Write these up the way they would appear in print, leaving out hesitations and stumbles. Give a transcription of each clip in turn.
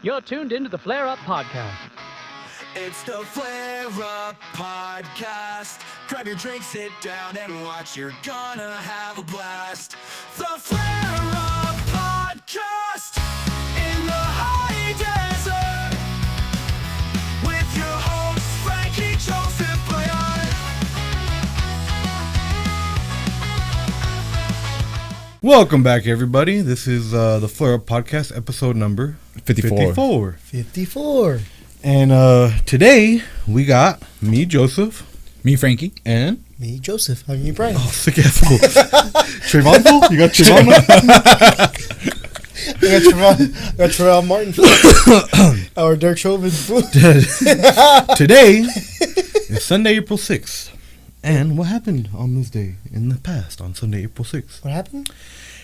You're tuned into the Flare Up Podcast. It's the Flare Up Podcast. Grab your drink, sit down, and watch. You're gonna have a blast. The Flare Up Podcast in the high desert with your host Frankie Joseph Boyan. Welcome back, everybody. This is the Flare Up Podcast, episode number 54. And today we got me, Joseph, me, Frankie, and me, Joseph. How are you, Brian? oh, sick ass fool. Trayvon fool? You got Trayvon? I got Trayvon Martin. Our Derek Chauvin fool. Today is Sunday, April 6th. And what happened on this day in the past, on Sunday, April 6th? What happened?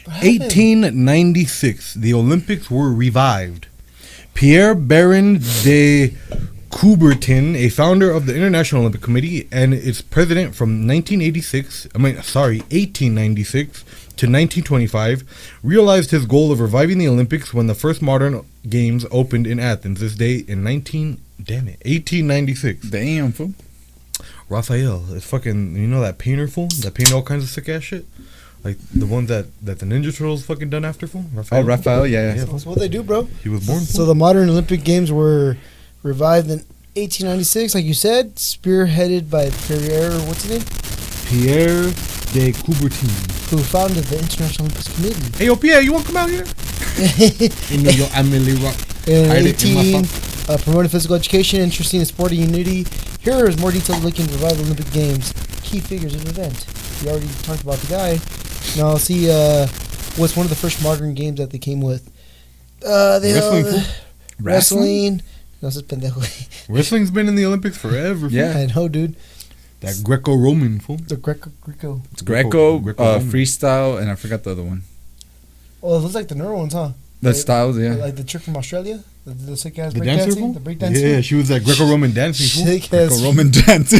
1896, the Olympics were revived. Pierre Baron de Coubertin, a founder of the International Olympic Committee and its president from 1896 to 1925, realized his goal of reviving the Olympics when the first modern games opened in Athens this day in 1896. Damn, fool. Raphael is fucking, you know that painter fool that painted all kinds of sick ass shit, like the ones that the Ninja Turtles fucking done after fool. Raphael. Oh, Raphael, yeah. That's what they do, bro. He was born. So the modern Olympic Games were revived in 1896, like you said, spearheaded by Pierre, what's his name? Pierre de Coubertin, who founded the International Olympic Committee. Hey, yo, Pierre, you want to come out here? You know your Emily Rock. In 18, promoting physical education, interesting in sporting unity. Here is more detailed look into revival Olympic Games. Key figures of the event. We already talked about the guy. Now, let's see what's one of the first modern games that they came with. Wrestling. No, this is pendejo. Wrestling's been in the Olympics forever. Yeah. I know, dude. That Greco-Roman fool. The Greco. It's Greco, freestyle, and I forgot the other one. Oh, it looks like the neuro ones, huh? The styles, yeah. Like the chick from Australia? The sick ass The break dancer dancing? fool? The break dancing? Yeah, she was that Greco-Roman dancing fool. Sick ass. Greco-Roman dancing.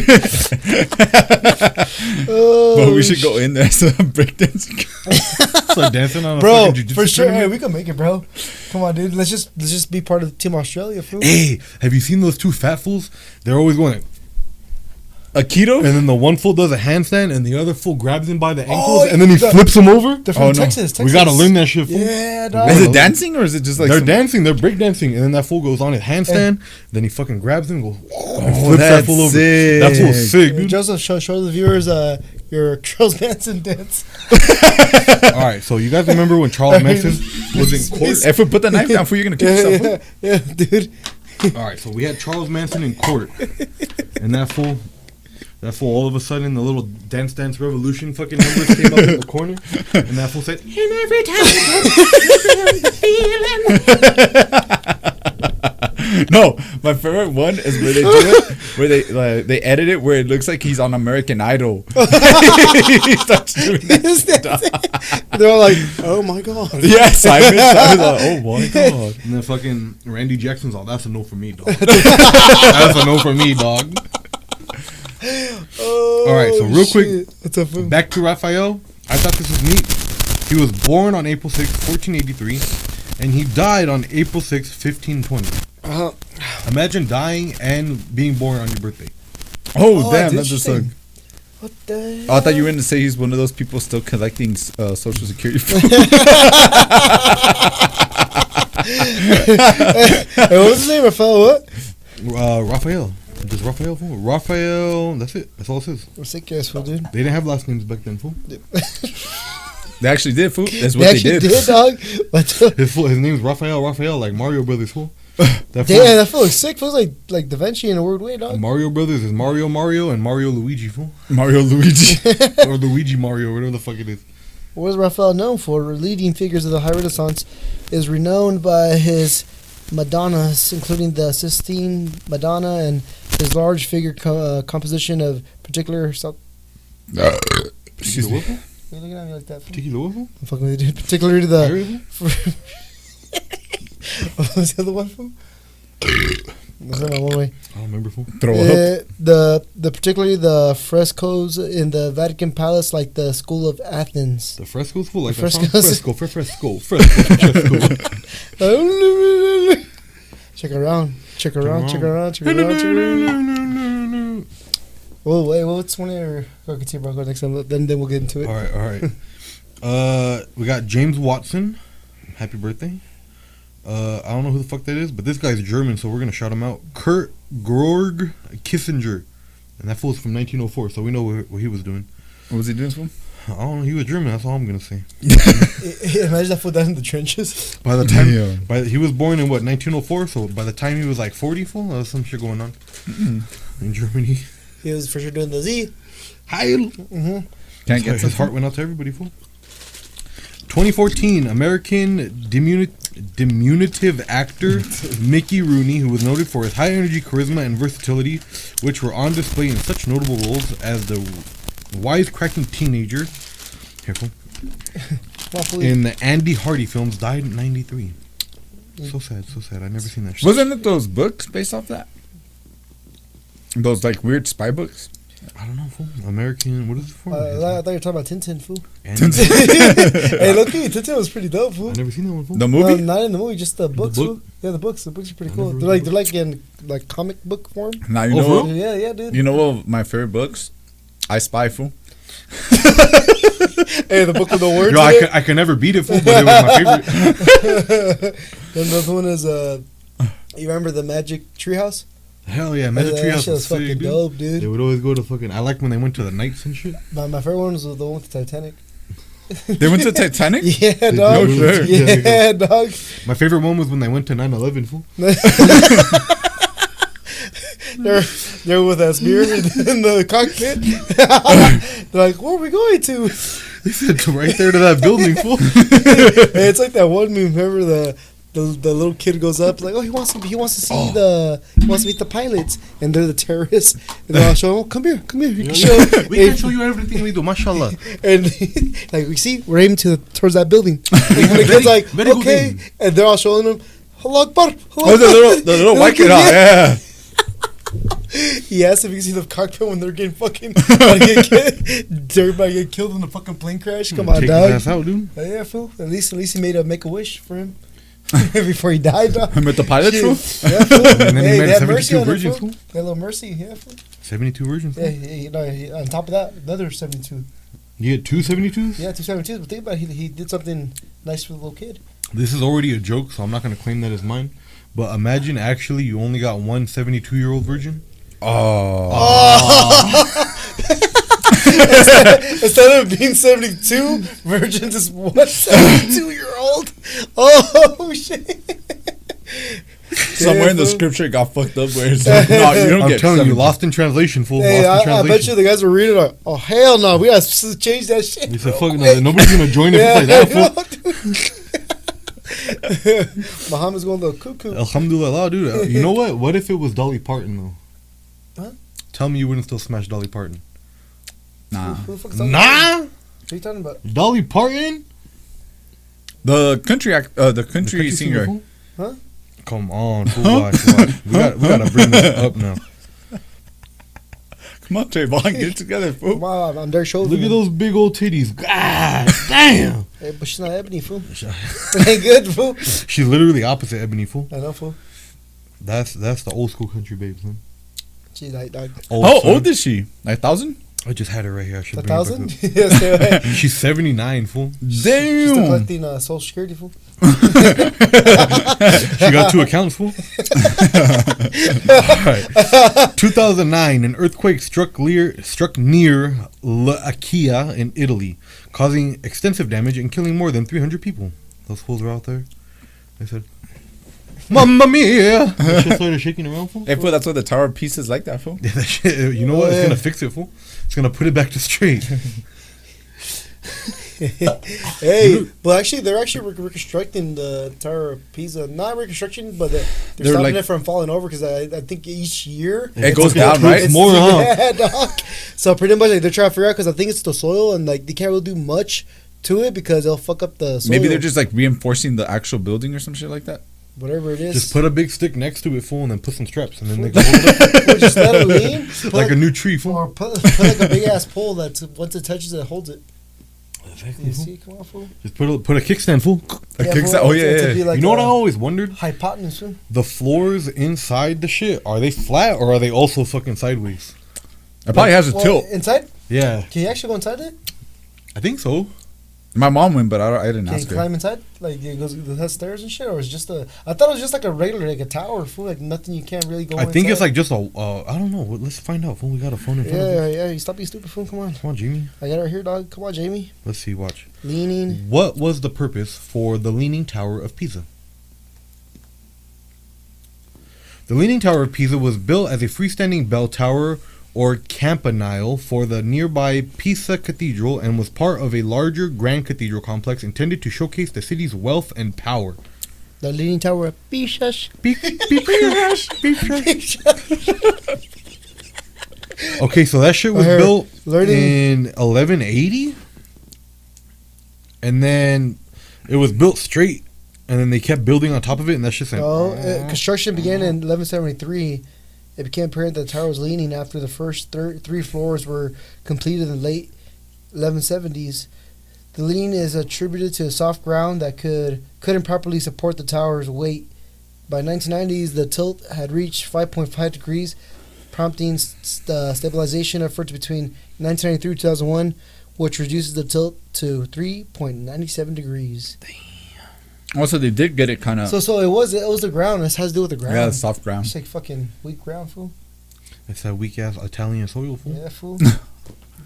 But we should go in there so break dancing. So dancing on a bro, fucking jiu-jitsu for sure. Hey, tournament? we can make it, bro. Come on, dude. Let's just be part of Team Australia, fool. Hey, have you seen those two fat fools? They're always going Aikido? and then the one fool does a handstand and the other fool grabs him by the ankles and then he flips him over. They're from Texas. We gotta learn that shit, fool. Yeah, dog. Is it dancing or is it just like they're dancing, they're break dancing, and then that fool goes on his handstand, then he fucking grabs him and goes and flips that fool over. sick. That fool's sick, dude. Joseph, show the viewers your Charles Manson dance. Alright, so you guys remember when Charles Manson was in court? If we put the knife down for you, you're gonna kill yourself. Yeah, dude. Alright, so we had Charles Manson in court, and that fool, all of a sudden, the little Dance Revolution fucking numbers came up in the corner, and that fool said, and every time No, my favorite one is where they do it, where they edit it where it looks like he's on American Idol. He starts doing that. They're all like, oh my god. Yeah, Simon's like, oh my god. and then fucking Randy Jackson's all, that's a no for me, dog. That's a no for me, dog. Oh, Alright, so real quick, what's up, fool? back to Raphael. I thought this was neat. He was born on April 6, 1483, and he died on April 6, 1520. Imagine dying and being born on your birthday. Oh, damn, that's just like. What the Oh, I thought you were going to say he's one of those people still collecting Social Security. Hey, what was his name? Raphael what? Raphael. Just Raphael, fool. Raphael, that's it. That's all it says. We're sick ass, fool, dude. They didn't have last names back then, fool. They actually did, fool. That's what they did. Dog. His name's Raphael, like Mario Brothers, fool. Damn, that fool looks sick. Feels like Da Vinci in a weird way, dog. Mario Brothers is Mario and Mario Luigi, fool. Mario Luigi. Or Luigi Mario, whatever the fuck it is. What was Raphael known for? Leading figures of the High Renaissance, is renowned by his Madonnas, including the Sistine Madonna and his large figure composition of particular. Excuse me. You're looking at me like that. Tequila, fool? I'm fucking with you, dude. Particularly the. What was the other one, fool? That's not my one way. I don't remember, fool. Throw up. The particularly the frescoes in the Vatican Palace, like the School of Athens. The frescoes, fool? Like The fresco. frescoes. Fresco. Check around. Oh, wait, what's one of your... Go continue, bro. Go next time. Then we'll get into it. All right. We got James Watson. Happy birthday. I don't know who the fuck that is, but this guy's German, so we're going to shout him out. Kurt Georg Kissinger. And that fool's from 1904, so we know what he was doing. What was he doing, fool? I don't know. He was German. That's all I'm going to say. Imagine that fool down in the trenches. By the time... he was born in, 1904? So by the time he was like 40, fool, there was some shit going on in Germany. He was for sure doing the Z. Heil. Can't get his heart went out to everybody, fool. 2014, American diminutive actor Mickey Rooney, who was noted for his high energy, charisma, and versatility, which were on display in such notable roles as the wisecracking teenager in the Andy Hardy films, died in 93. So sad. I never seen that shit. Wasn't it those books based off that? Those like weird spy books? I don't know, fool. American, what is it for? I thought you were talking about Tintin, fool. Hey, look, Tintin was pretty dope, fool. I never seen that one, fool. The movie? No, not in the movie, just the books, book? fool. Yeah, the books. The books are pretty cool. They're like in like comic book form. Now you know what? Yeah, dude. You know what? My favorite books, I Spy, fool. Hey, the book with the words. Yo, I can never beat it, fool, but it was my favorite. Then the other one is you remember the Magic Treehouse? Hell yeah, Magic That Treehouse shit was fucking sick, dope, dude. They would always go to fucking... I like when they went to the nights and shit. My favorite one was the one with the Titanic. They went to Titanic? Yeah, dog. No shit. Yeah, dog. My favorite one was when they went to 9/11, fool. They're with us beer in the cockpit. They're like, where are we going to? They said to right there to that building, fool. Hey, it's like that one meme. Remember the little kid goes up like, oh, he wants to meet the pilots, and they're the terrorists, and they're all showing, oh, come here, you can show. We can show you everything we do, mashallah. And like we see, we're aiming towards that building. And the kid's like, very good okay, aim. and they're all showing him, Allah Akbar. Oh, the little white kid, yeah. He asked if you can see the cockpit when they're getting fucking everybody get killed in the fucking plane crash. Come on, Take dog. his ass out, dude. Yeah, fool. At least he made a make-a-wish for him before he died, dog. Him with the pilot, fool? Yeah, fool. And then he made they had mercy 72 on him, virgins, fool. fool. They had a little mercy, yeah, fool. 72 virgins, fool. Yeah, on top of that, another 72. You get 2 72s? Yeah, 2 72s. But think about it, he did something nice for the little kid. This is already a joke, so I'm not going to claim that as mine. But imagine actually you only got one 72-year-old virgin. Instead of being 72, virgins is one 72-year-old. Oh, shit. Somewhere in the scripture it got fucked up where it's like, no, you don't I'm get telling 70. you, lost in translation, fool. Hey, Lost in I translation. bet you the guys were reading like, oh, hell no, we got to change that shit. He said, fuck no, nobody's going to join if it's like that, fool. Muhammad's going to cuckoo. Alhamdulillah, dude. You know what? What if it was Dolly Parton, though? Huh? Tell me you wouldn't still smash Dolly Parton. Nah. Who the fuck's talking about? Nah? What are you talking about? Dolly Parton? The country singer. fool? Huh? Come on, fool. Watch. We gotta bring this up now. Come on, Trayvon, get it together, fool. Wow, on their shoulders. Look at those big old titties. God damn. Hey, but she's not ebony, fool. It ain't good, fool. She's literally opposite Ebony, fool. I know, fool. That's the old school country babes, man. She's like, dog. How old is she? Like 1,000? I just had her right here. I should 1,000? Yeah, stay away. She's 79, fool. She's still Damn. collecting Social Security, fool. She got 2 accounts, fool. Alright. 2009, an earthquake struck near L'Aquila in Italy, causing extensive damage and killing more than 300 people. Those fools are out there. They said, Mamma mia! That shit started shaking around, fool. Hey, fool, that's why the Tower of Peace is like that, fool. Yeah, that shit, you know what? It's gonna fix it, fool. It's gonna put it back to straight. Hey, well, actually, they're actually reconstructing the Tower of Pisa. Not reconstruction, but they're stopping like- it from falling over because I think each year It goes okay, down, right? it's more, huh? Yeah, dog. So pretty much like, they're trying to figure out because I think it's the soil and like they can't really do much to it because they'll fuck up the soil. Maybe they're just like reinforcing the actual building or some shit like that. whatever it is. Just put a big stick next to it, fool, and then put some straps, and then they go hold it Or just let it lean. like a new tree, fool. Or put like a big ass pole that once it touches it holds it. Exactly, You fool. see, come on, fool. Just put a kickstand, fool. A Yeah, kickstand. fool, Oh to yeah, be yeah. like You know what I a always wondered? hypotenuse. Fool. The floors inside the shit, are they flat or are they also fucking sideways? It probably has a Well, tilt. inside? Yeah, Can you actually go inside it? I think so. My mom went, but I didn't Can you ask her. climb inside? Like it has stairs and shit, or it's just a? I thought it was just like a regular, like a tower, fool. Like nothing you can't really go. I think it's inside. like just a, I don't know. Let's find out. Fool, we got a phone in front of us. Yeah. You stop being stupid, fool. Come on. Come on, Jamie. I got it right here, dog. Come on, Jamie. Let's see, watch. Leaning. What was the purpose for the Leaning Tower of Pisa? The Leaning Tower of Pisa was built as a freestanding bell tower or campanile for the nearby Pisa Cathedral and was part of a larger grand cathedral complex intended to showcase the city's wealth and power. The Leaning Tower of Pisa. Okay, so that shit was Here, built learning- in 1180, and then it was built straight, and then they kept building on top of it, and that's just like, Construction began in 1173. It became apparent that the tower was leaning after the first three floors were completed in the late 1170s. The leaning is attributed to soft ground that couldn't properly support the tower's weight. By 1990s, the tilt had reached 5.5 degrees, prompting stabilization efforts between 1993 and 2001, which reduces the tilt to 3.97 degrees. Also, they did get it kind of. So it was the ground. This has to do with the ground. Yeah, the soft ground. It's like fucking weak ground, fool. it's that weak ass Italian soil. Fool. Yeah, fool.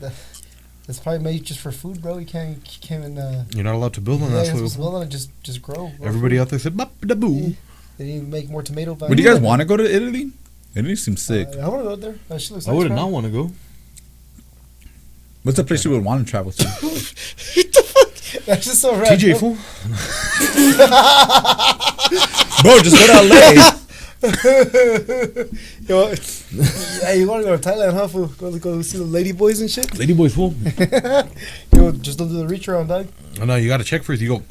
That's probably made just for food, bro. You can't even. You're not allowed to build on Yeah, that you're soil. supposed to build on it. Just grow. Bro. Everybody out there said, "Bop da boo." They need to make more tomato vines. Would you guys want to go to Italy? Italy seems sick. I want to go there. That shit looks I nice, would bro. not want to go. What's the place you would want to travel to? That's just so random. TJ fool. Bro, just go to LA. Yo, yeah, you want to go to Thailand, huh? Fool? Go see the lady boys and shit. Ladyboy fool. Yo, just don't do the reach around, dog. Oh no, you got to check first. You go.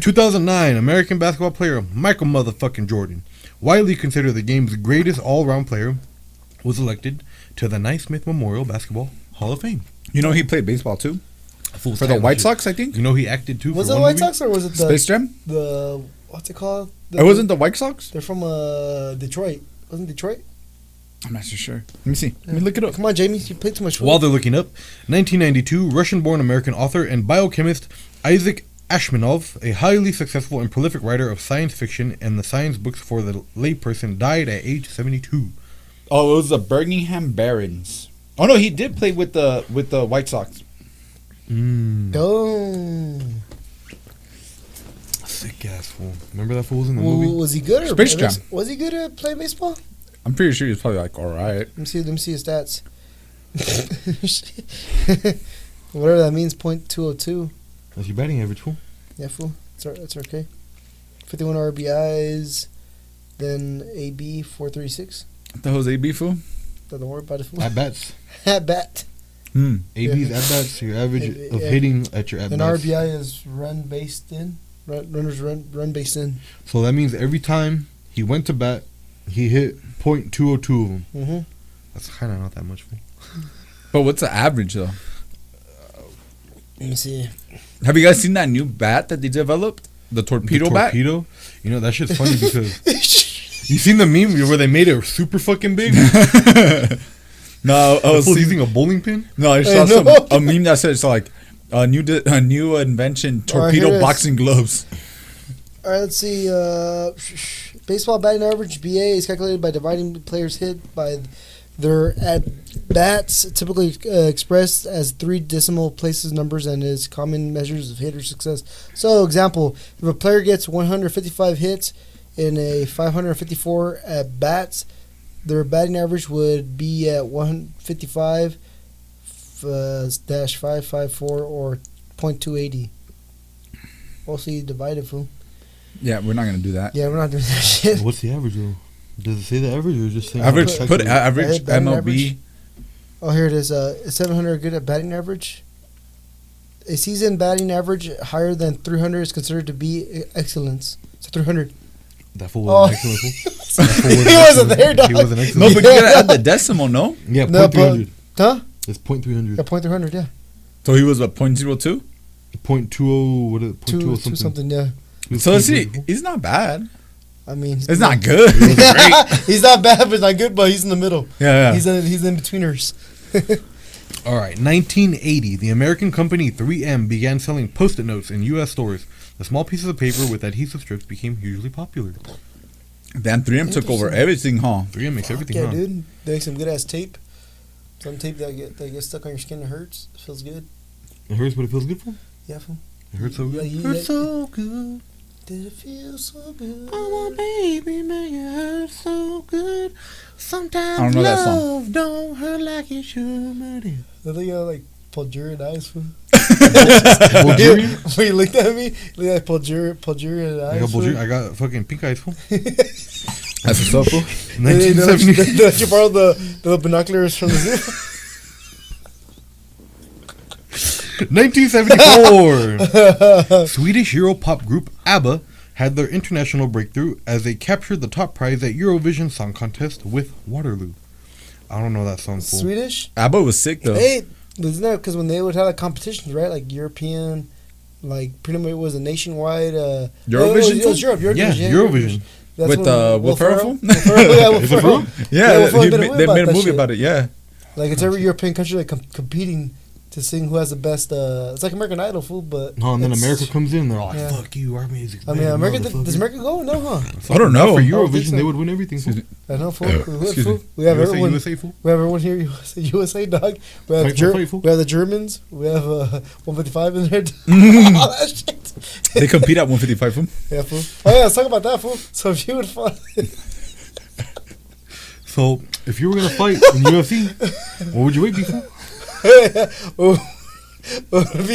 2009, American basketball player Michael motherfucking Jordan, widely considered the game's greatest all-around player, was elected to the Naismith Memorial Basketball Hall of Fame. You know he played baseball too Full for the time White shit. Sox, I think. You know he acted too. Was for it one White movie? Sox or was it the Space Jam. what's it called? It wasn't the White Sox. They're from Detroit. Wasn't Detroit? I'm not so sure. Let me see. Let me look it up. Come on, Jamie. You played too much. While they're looking up, 1992, Russian-born American author and biochemist Isaac Ashmanov, a highly successful and prolific writer of science fiction and the science books for the layperson, died at age 72. Oh, it was the Birmingham Barons. Oh no, he did play with the White Sox. Oh. Sick ass fool. Remember that fool was in the movie? Was he good? Or Space Jam. Was he good at playing baseball? I'm pretty sure he was probably like, all right. Let me see his stats. Whatever that means, .202. That's your batting average, fool. Yeah, fool. That's okay. 51 RBIs, then AB 436. The Jose B fool. Don't worry about it, fool. At bats. At bat. AB's at bats, your average of hitting at your at An bats. RBI is run based in. Runners run based in. So that means every time he went to bat, he hit .202 of them. Mm-hmm. That's kind of not that much, fool. But what's the average though? Let me see. Have you guys seen that new bat that they developed? The torpedo bat. Torpedo? You know, that shit's funny because you seen the meme where they made it super fucking big? No, I was using a bowling pin? No, I saw a meme that said it's like a new invention, torpedo here it is. boxing gloves. All right, let's see. Baseball batting average (BA) is calculated by dividing players hit by their at bats, typically expressed as 3 decimal places numbers, and is common measures of hitter success. So, example: if a player gets 155 hits in a 554 at bats, their batting average would be at 155 -554 or .280. Mostly divided, fool. Yeah, we're not gonna do that. Yeah, we're not doing that shit. What's the average, though? Does it say the average or just saying Average. how Put to average batting MLB. average. Oh, here it is. 700 good at batting average. A season batting average higher than 300 is considered to be excellence. So 300. That fool Oh. was an excellent fool. That fool was He an wasn't excellent- there, dog. He was an No, excellent. but you gotta add the decimal, no? Yeah, No, .300. Huh? It's .300. Yeah, .300, yeah. So he was a .02. .20, what is it? Two, 0.20 two something, yeah. So is he? He's not bad. I mean, It's not good. he's not bad, but not good. But he's in the middle. Yeah. He's in betweeners. All right, 1980, the American company 3M began selling Post-it notes in U.S. stores. The small pieces of paper with adhesive strips became hugely popular. Damn, 3M took over everything, huh? 3M makes everything, Yeah, huh? dude. They make some good ass tape. Some tape that gets stuck on your skin and hurts. It feels good. It hurts, but it feels good for 'em? Yeah, fool. It hurts so good. Yeah, Hurts so good. Did it feel so good? Oh, baby, man, you hurt so good. Sometimes I don't know that song. love don't hurt like it should, but it. I think I like Bulgarian eyes, fool. Bulgarian? When you looked at me, you looked like Bulgarian eyes. I got fool. Bulgarian. I got fucking pink eyes, fool. That's what's up, fool. They let 1970. you borrow the binoculars from the zoo. 1974. Swedish Europop group ABBA had their international breakthrough as they captured the top prize at Eurovision Song Contest with Waterloo. I don't know that song, fool. Swedish? ABBA was sick though. Hey, isn't that because when they would have like competitions, right? Like European, like pretty much it was a nationwide. Eurovision? It was Europe. Yeah, Eurovision. That's With when Will Ferrell? Will Ferrell, yeah, Will Is it Ferrell. real? Yeah, Will Ferrell they made a movie shit. about it. Yeah. Like it's every European country like competing to sing who has the best. It's like American Idol, fool, but No, and then it's- America comes in, they're like, Yeah. fuck you, our music's I mean, better, America motherfucker. does America go? No, huh? I don't know. For I don't think Eurovision, so. they would win everything, fool. I know, fool. Excuse me. We have USA, everyone. USA, fool. We have everyone here. USA, dog. We have, Fight for fight, fool. we have the Germans. We have 155 in there. All that shit. They compete at 155, fool. Yeah, fool. Oh yeah, let's talk about that, fool. So if you would fight, So, if you were going to fight in UFC, what would your weight be, fool? what would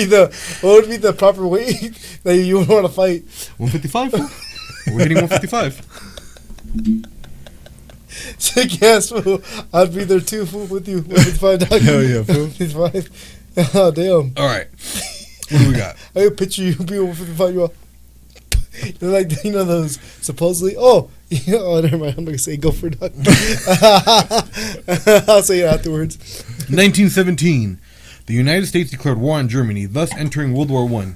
be the proper weight that you would want to fight? 155, fool? We're hitting 155. Sick ass, fool. I'd be there too, fool, with you. 155, dog. Hell yeah, fool. 155. Oh damn. All right. What do we got? I could picture you being 155. You're all, they're like, you know, those supposedly. Oh, never mind. I'm not gonna say go for it, dog. I'll say it afterwards. 1917. The United States declared war on Germany, thus entering World War I.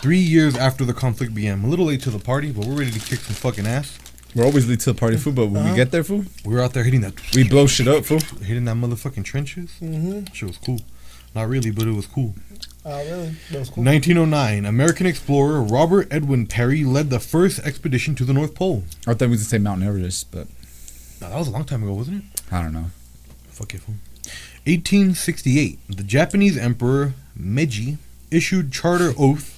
3 years after the conflict began. A little late to the party, but we're ready to kick some fucking ass. We're always late to the party, fool, but when we get there, fool, We were out there hitting that we blow shit up, fool. hitting that motherfucking trenches. Mm-hmm. Shit was cool. Not really, but it was cool. Really? That was cool. 1909. American explorer Robert Edwin Perry led the first expedition to the North Pole. I thought we was gonna say Mount Everest, but Now, that was a long time ago, wasn't it? I don't know. Fuck it, fool. 1868. The Japanese Emperor Meiji issued charter oath,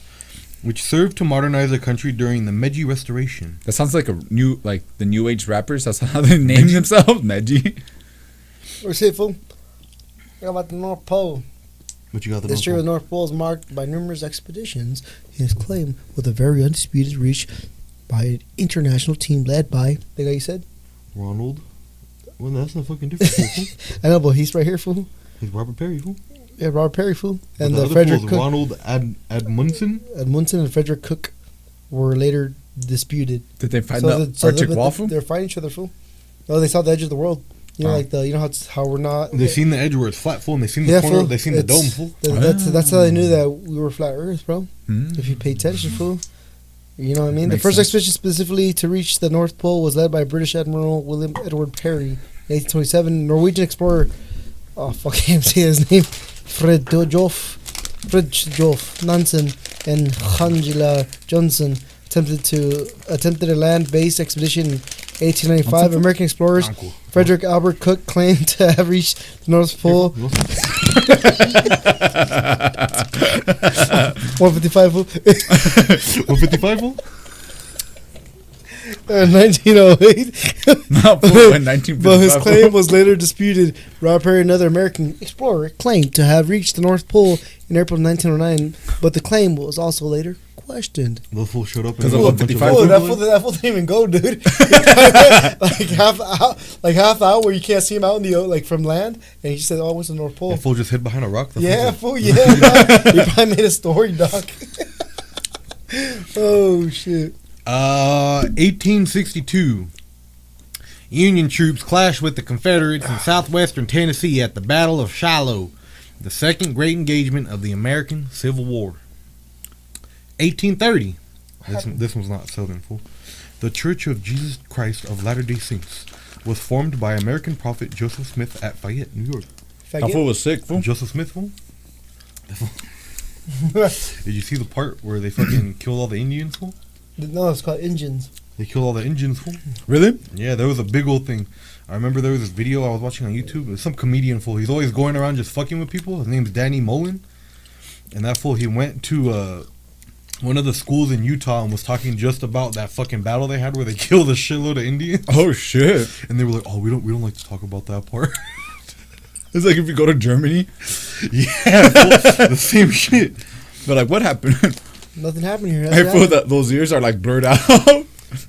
which served to modernize the country during the Meiji Restoration. That sounds like the new age rappers. That's how they name themselves, Meiji. Where's it, fool? How about the North Pole? What you got the This year, the North Pole is marked by numerous expeditions. His claim with a very undisputed reach by an international team led by the guy you said. Ronald. Well, that's not fucking different, fool. I know, but he's right here, fool. He's Robert Perry, fool. Yeah, Robert Perry, fool, and the the other Frederick fool is Cook. Ronald Admundsen. Munson and Frederick Cook were later disputed. Did they find So the Arctic wall, fool? They're fighting each other, fool. No, they saw the edge of the world. You know, Oh. like how we're not. They seen the edge where it's flat, fool, and they seen the Yeah, corner. fool. They seen the It's- dome, fool. That's how they knew that we were flat Earth, bro. Hmm. If you pay attention, fool. You know what I mean? Makes The first sense. expedition specifically to reach the North Pole was led by British Admiral William Edward Perry in 1827. Norwegian explorer, oh fuck, I can't say his name, Fridtjof Nansen and Angela Johnson attempted a land-based expedition in 1895. American explorers Uncle. Frederick Albert Cook claimed to have reached the North Pole. 155 fool. 155, fool? 1908. No, fool, in 1955. But his claim was later disputed. Robert Perry, another American explorer, claimed to have reached the North Pole in April 1909, but the claim was also later questioned. The fool showed up Because and of a bunch of 155, Oh, fool. that fool didn't even go, dude. half hour where you can't see him out in the like from land, and he said, "Oh, what's the North Pole?" That fool just hid behind a rock. That Yeah, fool fool. Yeah, dog. You probably made a story, doc. Oh shit. 1862. Union troops clashed with the Confederates in southwestern Tennessee at the Battle of Shiloh, the second great engagement of the American Civil War. 1830. This one's not Southern, fool. The Church of Jesus Christ of Latter-day Saints was formed by American prophet Joseph Smith at Fayette, New York. That fool was sick, fool. Joseph Smith, fool? Did you see the part where they fucking killed all the Indians, fool? No, it's called Indians. They killed all the Indians, fool? Really? Yeah, there was a big old thing. I remember there was this video I was watching on YouTube. It was some comedian fool. He's always going around just fucking with people. His name's Danny Mullen. And that fool, he went to one of the schools in Utah and was talking just about that fucking battle they had where they killed a shitload of Indians. Oh shit! And they were like, "Oh, we don't like to talk about that part." It's like if you go to Germany. Yeah, fool, the same shit. But like, what happened? Nothing happened here. I feel that those ears are like blurred out.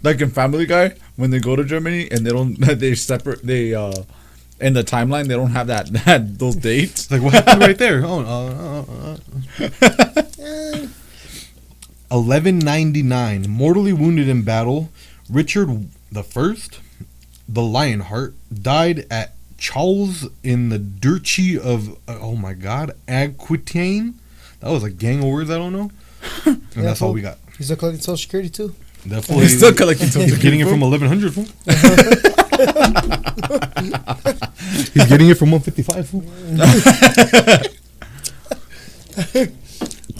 Like in Family Guy, when they go to Germany and they separate, in the timeline, they don't have those dates. It's like, what happened right there? 1199, mortally wounded in battle, Richard the First, the Lionheart, died at Charles in the Duchy of, Aquitaine. That was a gang of words I don't know. And that's all we got. He's still collecting Social Security too. He's still collecting Social Security. Getting it from 1100, fool. He's getting it from 155, fool.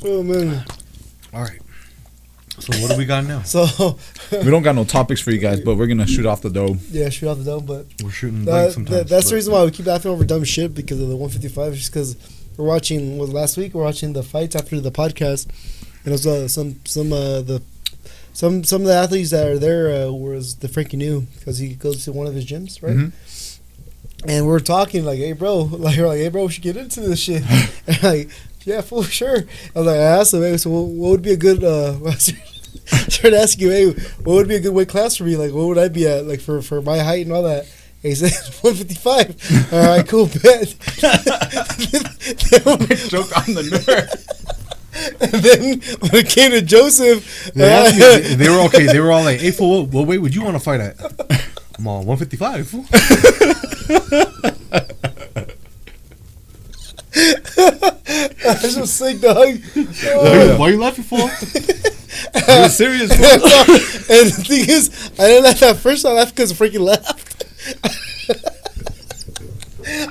Oh man. All right. So what do we got now? So We don't got no topics for you guys, but we're gonna shoot off the dome. yeah, shoot off the dome, but We're shooting blank sometimes. that's the reason why we keep laughing over dumb shit because of the 155. Just because we're watching. Last week we're watching the fights after the podcast, and it was some of the athletes that are there was the Frankie knew because he goes to one of his gyms, right? Mm-hmm. And we're talking like, hey bro, we should get into this shit. And like, yeah, for sure. I was like, I asked him, hey, so what would be a good? I started asking you, hey, what would be a good weight class for me? Like, what would I be at? Like for my height and all that. And he said 155. All right, cool, bet. Joke on the nerve. And then when it came to Joseph, they were okay. They were all like, "Hey, fool, what weight would you want to fight at?" I'm all 155. Fool. That's just sick, dog. Why are you laughing for? You're serious, fool. And the thing is, I didn't laugh at first. I laughed because Frankie laughed.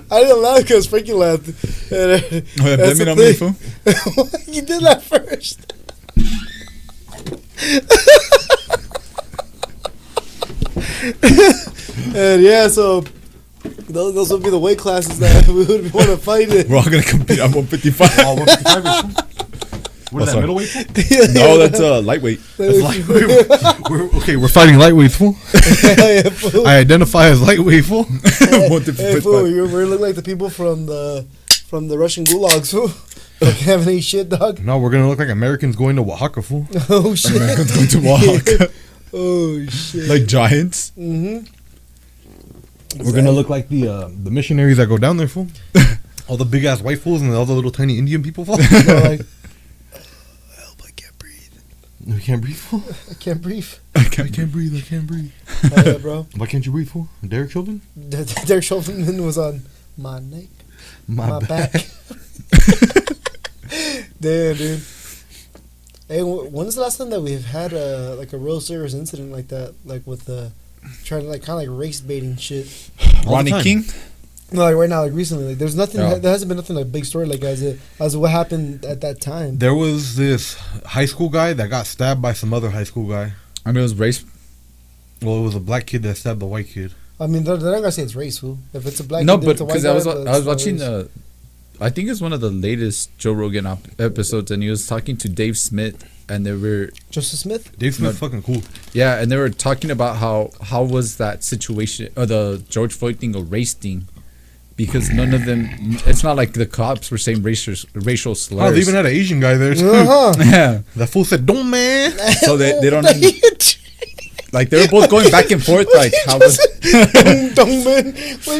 I didn't laugh because Frankie laughed. Blame it on me, fool. You did laugh first. And yeah, so those would be the weight classes that we would want to fight in. We're all gonna compete on 155. Oh, 155. What is that, middleweight? No, that's lightweight. That's lightweight. We're fighting lightweight, fool. Yeah, fool. I identify as lightweight, fool. Hey, fool, we look like the people from the Russian gulags, fool. Like having any shit, dog. No, we're gonna look like Americans going to Oaxaca, fool. Oh shit. Americans going to Oaxaca. Oh shit. Like giants. Mm-hmm. We're gonna look like the missionaries that go down there, fool. All the big ass white fools and all the little tiny Indian people, fool. Like, help! I can't breathe. You can't breathe, fool. I can't breathe. I can't breathe. I can't breathe. Oh yeah, bro. Why can't you breathe, fool? Derek Chauvin? Derek Chauvin was on my neck, my back. Damn, dude. Hey, when's the last time that we've had like a real serious incident like that, like with trying to like kind of like race baiting shit? Ronnie King. No, like right now, like recently, like there's nothing. Yeah. There hasn't been nothing like big story like as what happened at that time. There was this high school guy that got stabbed by some other high school guy. I mean, it was race. Well, it was a black kid that stabbed the white kid. I mean, they're not gonna say it's race, fool. If it's a black No, kid, but it's a white because guy, I was that's watching race. I think it's one of the latest Joe Rogan episodes, and he was talking to Dave Smith, and they were Joseph Smith. Dave Smith's fucking cool. yeah, and they were talking about how was that situation, or the George Floyd thing, a race thing, because none of them. It's not like the cops were saying racial slurs. Oh, they even had an Asian guy there too. Uh-huh. Yeah, That fool said, "Don't man." so they don't like they were both going back and forth like how was Don't man.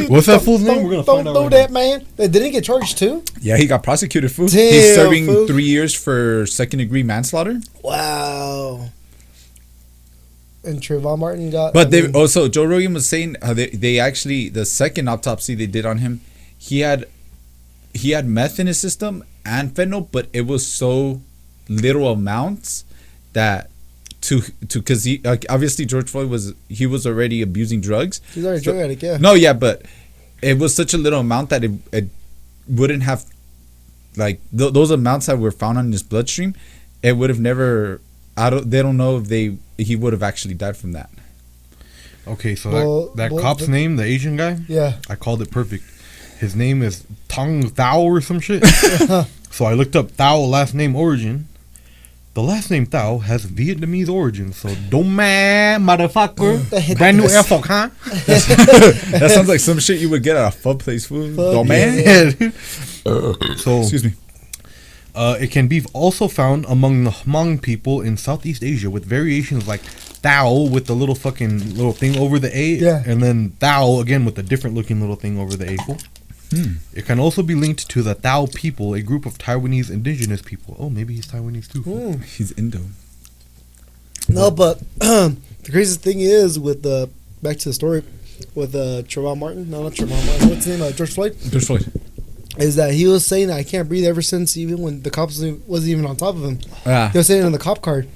What's that fool's name? We're gonna find out Don't right that man. Didn't he get charged too? yeah, he got prosecuted, fool. Damn, He's serving fool. 3 years for second-degree manslaughter. Wow. And Trayvon Martin got. But they also Joe Rogan was saying they actually, the second autopsy they did on him, he had meth in his system and fentanyl, but it was so little amounts that because he obviously George Floyd was already abusing drugs. He's already drug addict, yeah. No, yeah, but it was such a little amount that it wouldn't have like those amounts that were found on his bloodstream. It would have never. They don't know if he would have actually died from that. Okay, so that cop's name, the Asian guy. Yeah. I called it perfect. His name is Tong Thao or some shit. So I looked up Thao last name origin. The last name Thao has Vietnamese origin. So don't man, motherfucker. Brand new Air Force, huh? That sounds like some shit you would get at a pub place, food. Don't man. Yeah. So excuse me. It can be also found among the Hmong people in Southeast Asia with variations like Thao with the little thing over the A, yeah, and then Thao again with the different looking little thing over the A. It can also be linked to the Thao people, a group of Taiwanese indigenous people. Oh, maybe he's Taiwanese too. He's Indo. No, but the craziest thing is with back to the story with Trayvon Martin. No, not Trayvon Martin. What's his name? George Floyd. George Floyd. Is that he was saying that I can't breathe ever since even when the cops wasn't even on top of him. Yeah. He was saying it on the cop card.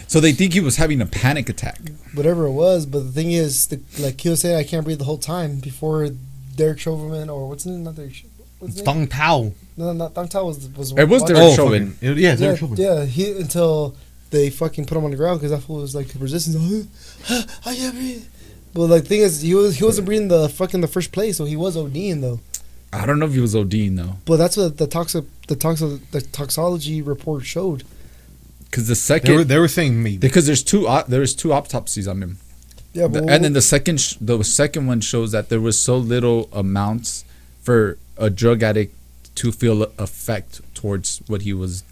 So they think he was having a panic attack. Whatever it was, but the thing is, like he was saying, I can't breathe the whole time before Derek Chauvin or what's his name? Not Derek. What's his name? Tong Tao. No, not Tong Tao was. It was Derek Chauvin. Yeah, Derek Chauvin. Yeah, until they fucking put him on the ground because that fool was like resistance. I can't breathe. But like thing is, he wasn't breathing the first place, so he was ODing though. I don't know if he was ODing though. But that's what the toxology report showed. Because the second they were saying me because there's two autopsies on him. Yeah, but and then the second one shows that there was so little amounts for a drug addict to feel effect towards what he was.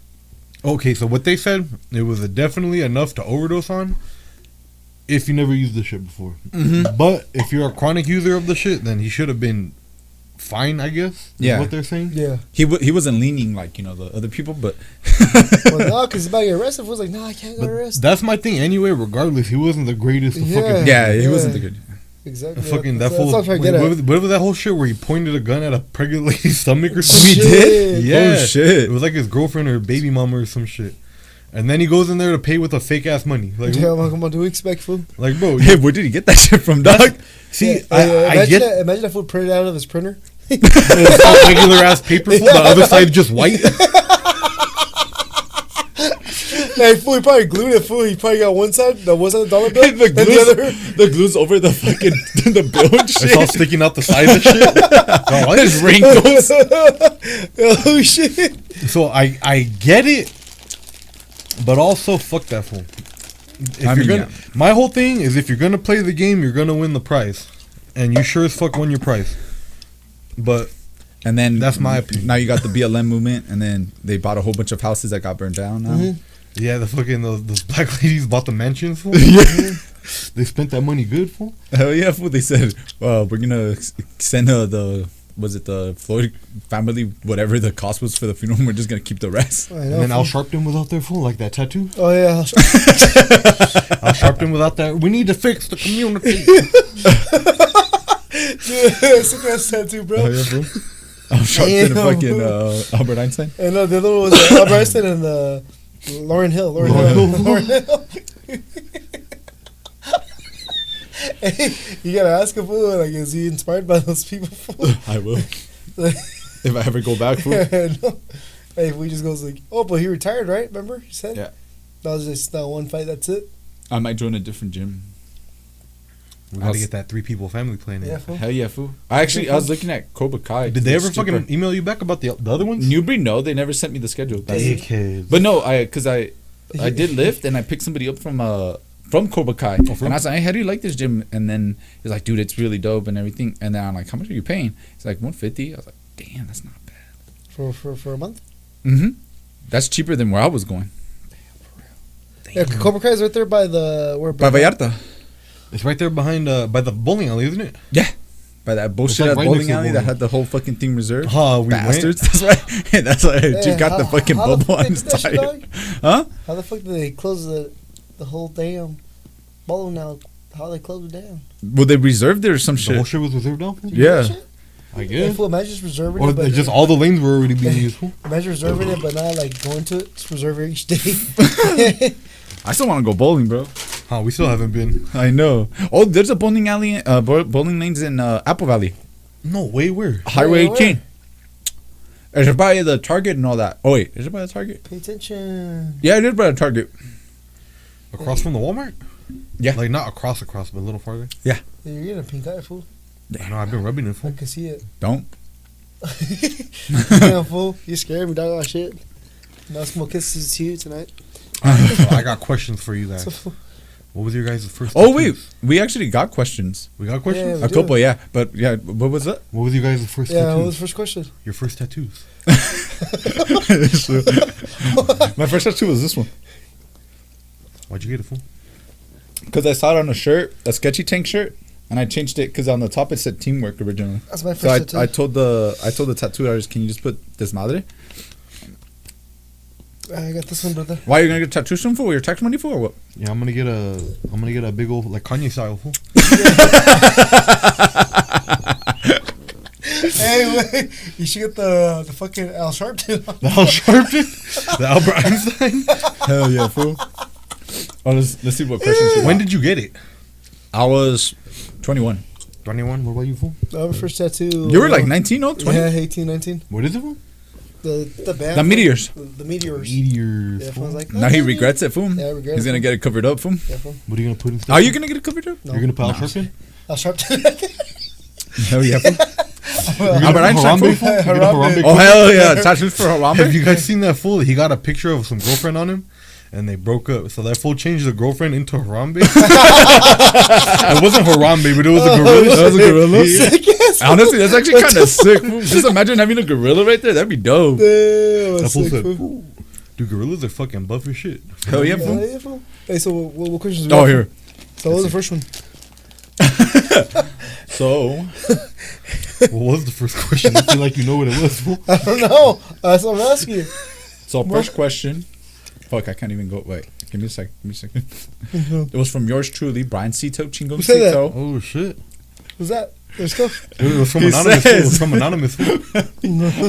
Okay, so what they said, it was definitely enough to overdose on if you never used the shit before. Mm-hmm. But if you're a chronic user of the shit, then he should have been fine, I guess. Yeah, is what they're saying. Yeah, he wasn't leaning like the other people, but well, no, because he's about to get arrested. He was like, I can't get arrested. That's my thing anyway. Regardless, he wasn't the greatest. Yeah. Fucking he wasn't the good. Exactly. Fucking that's that fool. what I'm trying to get at. What was that whole shit where he pointed a gun at a pregnant lady's stomach or something? He did? Yeah. Oh shit! It was like his girlfriend or baby mama or some shit. And then he goes in there to pay with a fake ass money. Like, yeah, I'm like, come on, do we expect food? Like, bro. Hey, where did he get that shit from, dog? See, Yeah, I get imagine that food printed out of his printer. regular ass paper. The other side just white. Like, fool, he probably glued it. Fool, he probably got one side $1 dollar bill, and the glue's over the fucking the bill and shit. It's all sticking out the side and shit. Oh, what is wrinkles? Oh shit! So I get it, but also fuck that fool. My whole thing is if you're gonna play the game, you're gonna win the prize, and you sure as fuck won your prize. But and then that's my opinion. Now you got the BLM movement, and then they bought a whole bunch of houses that got burned down. Now, yeah, the fucking those black ladies bought the mansions. Fool. Yeah, they spent that money good, fool. Hell yeah, fool. They said, "Well, we're gonna send the Floyd family whatever the cost was for the funeral. We're just gonna keep the rest." And then Al Sharpton was out there, fool, like that tattoo. Oh yeah, Al Sharpton was out there. We need to fix the community. sick ass tattoo, bro. Oh yeah, bro. Al Sharpton and fucking Albert Einstein. And the other one was Albert Einstein and Lauryn Hill. Lauryn Hill. Hey, you gotta ask him, fool, like, is he inspired by those people? Fool? I will. If I ever go back, fool. No. Hey, if we just goes like, oh, but he retired, right? Remember? He said? Yeah. That was just that one fight, that's it? I might join a different gym. We gotta get that 3 people family plan in. Yeah, fool. Hell yeah, fool. I was looking at Cobra Kai. Did they ever fucking email you back about the other ones? Newbury, no, they never sent me the schedule. Dickheads. But no, because I did lift and I picked somebody up from Cobra Kai. And I was like, hey, how do you like this gym? And then he's like, dude, it's really dope and everything. And then I'm like, how much are you paying? He's like, $150. I was like, damn, that's not bad. For a month? Mm-hmm. That's cheaper than where I was going. Yeah, Cobra Kai is right there by the... By Vallarta. It's right there behind, by the bowling alley, isn't it? Yeah. By that bullshit like right bowling next to alley the that bowling. had the whole fucking thing reserved. We Bastards. That's why Jim got the fucking how the bubble fuck on his did that shit, tire. dog? Huh? How the fuck did they close the whole damn bowling alley? How they closed it down? Well, they reserved it or some The whole shit. shit was reserved out? Fool? Yeah. I Yeah, guess. fool, imagine just reserving Or it, but just all the lanes were already being used. Fool. imagine reserving it, but not like going to it. Just reserve it each day. I still want to go bowling, bro. Huh, we still haven't been. I know. Oh, there's a bowling alley, bowling lanes in Apple Valley. No way, where? Highway where? 18. It's by the Target and all that. Oh, wait. Is it by the Target? Pay attention. Yeah, it is by the Target. Across from the Walmart? Yeah. Like, not across, but a little farther. You're getting a pink eye, fool. I know, I've been rubbing it, I fool. can see it. Don't. Damn, fool. You scared me, dog. Oh, shit. No smoke kisses to you tonight. I got questions for you guys. What was your guys' first Oh, wait. tattoos? We actually got questions. We got questions? Yeah, A couple, yeah. But, yeah, what was that? What was you guys' first Yeah, tattoos? what was the first question? Your first tattoos. My first tattoo was this one. Why'd you get it, fool? Because I saw it on a shirt, a Sketchy Tank shirt, and I changed it because on the top it said teamwork originally. That's my first So tattoo. I told the tattoo artist, can you just put Desmadre? I got this one, brother. Why are you gonna get a tattoo soon for? Your tax money for or what? Yeah, I'm gonna get a big old, like, Kanye style, fool. Hey, wait. You should get the fucking Al Sharpton. The Al Sharpton? The Albert Einstein? Hell yeah, fool. Oh, let's see what questions. we When got. did you get it? I was 21. 21? What about you, fool? My first tattoo. You were like 19, no? 20? Yeah, 18, 19. What is it, fool? The band. The Meteors. The Meteors. Meteors. Yeah, fool. everyone's like, Now he regrets it, fool. Yeah, I regret He's it, gonna fool. get it covered up, fool. Yeah, fool. What are you gonna put instead? Are you gonna get it covered up? No. You're gonna put Al No. Sharpton? Al Sharpton. Hell yeah, fool. You're gonna Albert put Einstein, Harambe, fool? fool? You're gonna Harambe. Harambe, Oh, fool? hell yeah. Tattoos for Have Harambe? you guys seen that fool? He got a picture of some girlfriend on him, and they broke up. So that fool changed the girlfriend into Harambe. It wasn't Harambe, but it was a gorilla. That was a gorilla? Yeah. Sick ass. Honestly, that's actually kind of sick, fool. Just imagine having a gorilla right there. That'd be dope. Damn, That that's fool sick, said, fool. "Ooh, dude, gorillas are fucking buff as shit." Hell yeah, Yeah, fool. yeah, fool. Hey, so what questions? we Oh, got? here. So what was the first one? So, What was the first question? I feel like you know what it was, fool. I don't know. That's what I'm asking you. first question. Fuck, I can't even go. Wait, give me a second. It was from yours truly, Brian Cito, Chingo Who said that? Cito. Oh shit! What's that? There's stuff. It was from He anonymous. Fool. It was says- from anonymous. Fool.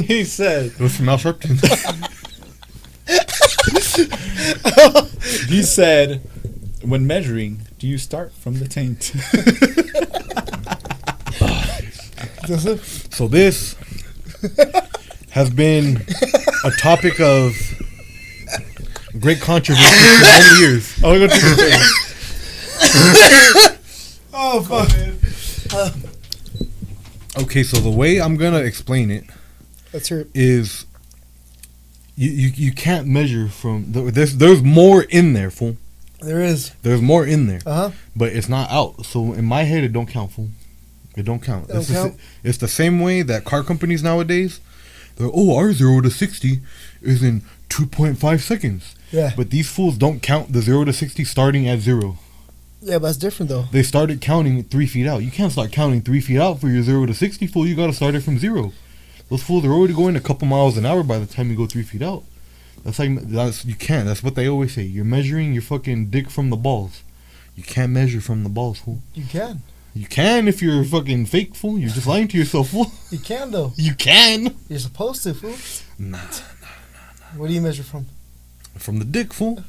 He said, It was from Al Sharpton. he said, when measuring, do you start from the taint? That's it. So this has been a topic of great controversy for many years. I'll go to the Oh fuck. Okay, so the way I'm gonna explain it Let's hear it. is you can't measure from there's more in there, fool. There is. There's more in there, Uh huh. but it's not out. So in my head, it don't count, fool. It don't count. It don't It's, the count? it's the same way that car companies nowadays, they're our 0 to 60 is in 2.5 seconds. Yeah. But these fools don't count the 0 to 60 starting at 0. Yeah, but that's different though. They started counting 3 feet out. You can't start counting 3 feet out for your 0 to 60, fool. You got to start it from 0. Those fools are already going a couple miles an hour by the time you go 3 feet out. You can't. That's what they always say. You're measuring your fucking dick from the balls. You can't measure from the balls, fool. You can. You can if you're a fucking fake, fool. You're just lying to yourself, fool. You can though. You can. You're supposed to, fool. Nah. What do you measure from? From the dick, fool.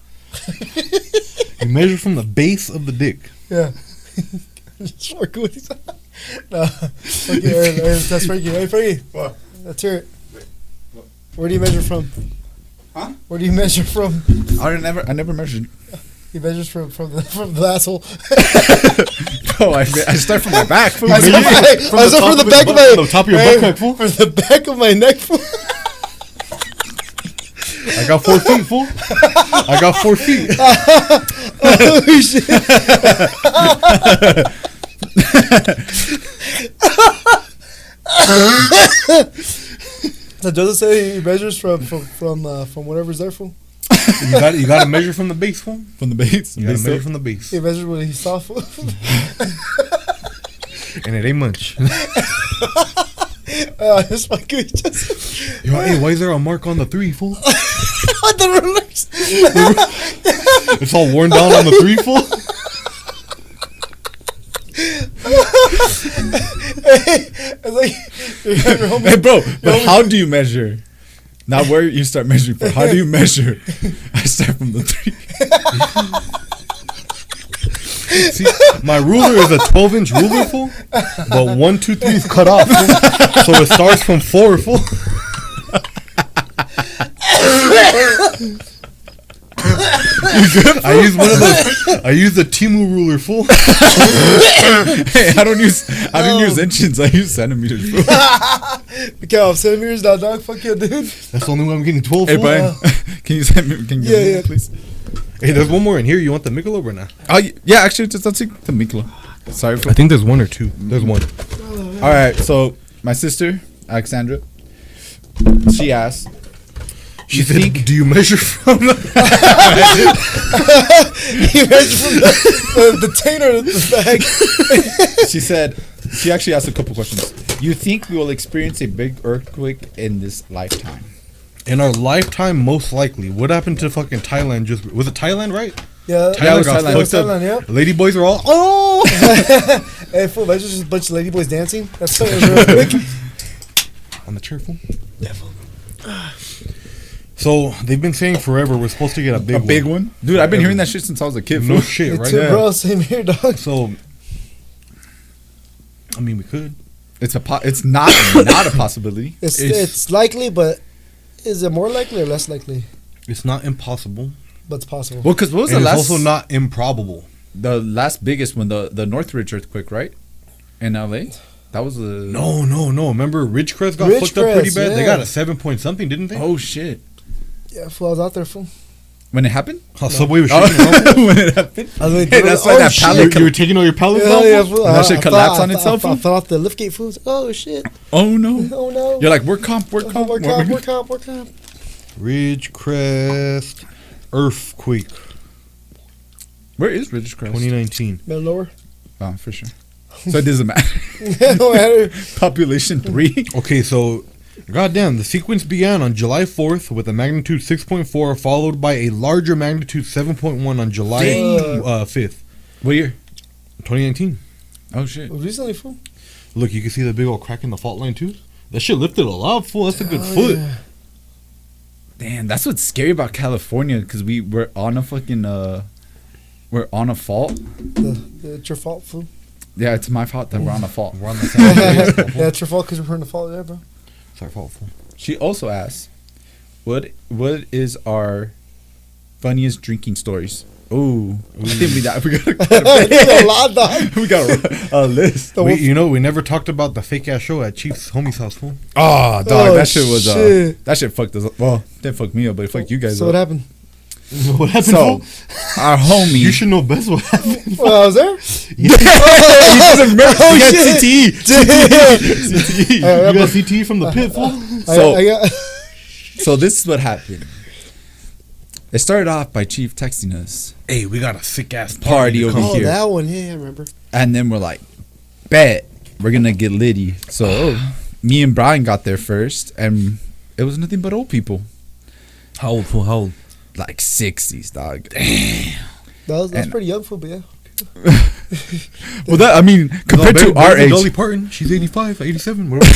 You measure from the base of the dick. Yeah. Short goodies. No. Okay, that's Frankie. Hey, Frankie. What? Let's hear it. Where do you measure from? Huh? Where do you measure from? I never measured. He measures from the asshole. Oh, I start from my back. Fool. I said from the back of my the top of your butt crack, fool. From the back of my neck, fool. I got 4 feet, fool. I got 4 feet. Oh shit! So does it say he measures from whatever's there, fool? You got to measure from the base, fool. From the base. You got to measure from the base. He measures what he saw, fool. And it ain't much. It's my good. Just Yo, hey, why is there a mark on the 3, fool? on the rulers. It's all worn down on the 3, fool. It's like your homie, Hey, bro, but how do you measure? Not where you start measuring for. How do you measure? I start from the 3. See, my ruler is a 12-inch ruler, fool. But 1, 2, 3 is cut off, fool. So it starts from 4, fool. I use one of those. I use the Timu ruler, fool. Hey, I don't use inches. I use centimeters. Bro. Okay, off centimeters now, dog. Fuck yeah, dude. That's the only way I'm getting 12. Hey, fool. Brian, can you send me? Can you give me, please? Hey, there's one more in here. You want the Michelob or not? Oh yeah, actually, just I'll take the Miklo. Sorry for. I think there's 1 or 2. There's 1. All right, so my sister Alexandra, she asked. She said, "Do you measure from the You measure from the tainer to the bag. She said, she actually asked a couple questions. You think we will experience a big earthquake in this lifetime? in our lifetime? Most likely. What happened to fucking Thailand? Just was it Thailand, right? Yeah, Thailand got Thailand. fucked up. Thailand, yeah. Lady boys are all Hey, fool, imagine just a bunch of ladyboys dancing. That's so real quick. on the chair, fool. So they've been saying forever we're supposed to get a big one? Dude, I've been hearing that shit since I was a kid. No fool. shit, Me right? too, bro. Same here, dog. So, I mean, we could. It's not a possibility. It's likely, but is it more likely or less likely? It's not impossible. But it's possible. Well, because what was And the it's last? also not improbable. The last biggest one, the Northridge earthquake, right? In LA, that was a No. Remember Ridgecrest got fucked up Ridgecrest, pretty bad? They yeah. got a 7 point something, didn't they? Oh shit! Yeah, fool, I was out there, fool. When it happened? Oh, Subway was shaking around. When it happened? I was like, Hey, that's why that shit. pallet You were taking all your pallets Yeah, down? yeah, fool? fool. And that shit I collapsed fell- on itself, I fool? fell off the liftgate, fool. Oh shit! Oh no! Oh no! You're like, we're comp. Work up! Ridgecrest earthquake Where is Ridgecrest? 2019. No lower. Oh, for sure. So it doesn't matter. No matter. Population 3. Okay, so goddamn, the sequence began on July 4th with a magnitude 6.4, followed by a larger magnitude 7.1 on July 5th, What year? 2019. Oh shit! Recently, fool. Look, you can see the big old crack in the fault line too. That shit lifted a lot, fool. That's a good foot. Yeah. Damn, that's what's scary about California, because we're on a fucking we're on a fault. It's your fault, fool. Yeah, it's my fault that we're on a fault. We're on the same page. Yeah, it's your fault because we're in the fault there, bro. It's our fault, fool. She also asked, "What is our funniest drinking stories?" Ooh. I think we got There's a lot, dog. we got a list. We never talked about the fake ass show at Chief's homie's house, fool. Oh, dog, Oh, that shit was shit. that shit fucked us up. Well, didn't fuck me up, but it fucked you guys So up. what happened? What happened, So, fool? our homie. You should know best what happened. Well, I was there. He doesn't remember. Oh, He had shit. CTE. You got CTE from the pit, fool. So- I got. So this is what happened. It started off by Chief texting us, Hey, we got a sick ass Party to over come. Oh, here. that one. Yeah, I remember. and then we're like, "Bet we're gonna get litty." So me and Brian got there first, and it was nothing but old people, How old, fool? How old? like 60s, dog. That's And- pretty young, fool, but yeah. Well, that I mean, compared to our age, Dolly Parton, she's 85, 87. Whatever.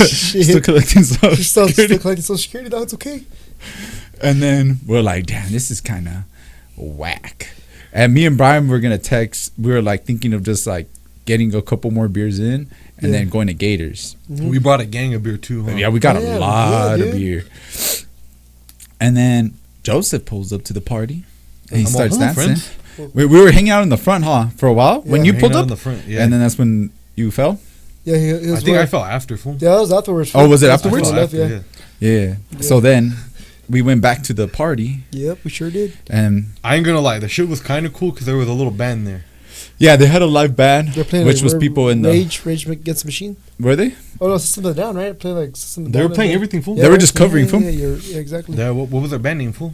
still Shit. collecting stuff. She's still collecting Social Security, dog. It's okay. And then we're like, damn, this is kind of whack. And me and Brian were gonna text. We were like thinking of just like getting a couple more beers in and then going to Gators. We brought a gang of beer too, huh? Yeah, we got Yeah, a lot yeah, of dude. beer. And then Joseph pulls up to the party and he I'm starts all, "Hello, dancing. friends." We were hanging out in the front, huh, for a while. When you Hanging pulled out up, in the front, yeah. and then that's when you fell. Yeah, he I was. think where- I fell after, fool. Yeah, that was afterwards. Oh, was it That's afterwards? before we left, yeah. Yeah. So then we went back to the party, Yep, we sure did. and I ain't gonna lie, the shit was kind of cool because there was a little band there. yeah, they had a live band, They're playing which like was people in the. Rage Against the Machine. Were they? Oh no, System of the Down, right? Playing like System of the They were Down. playing everything, fool. They were just covering, fool. Yeah, exactly. Yeah, what was their band name, fool?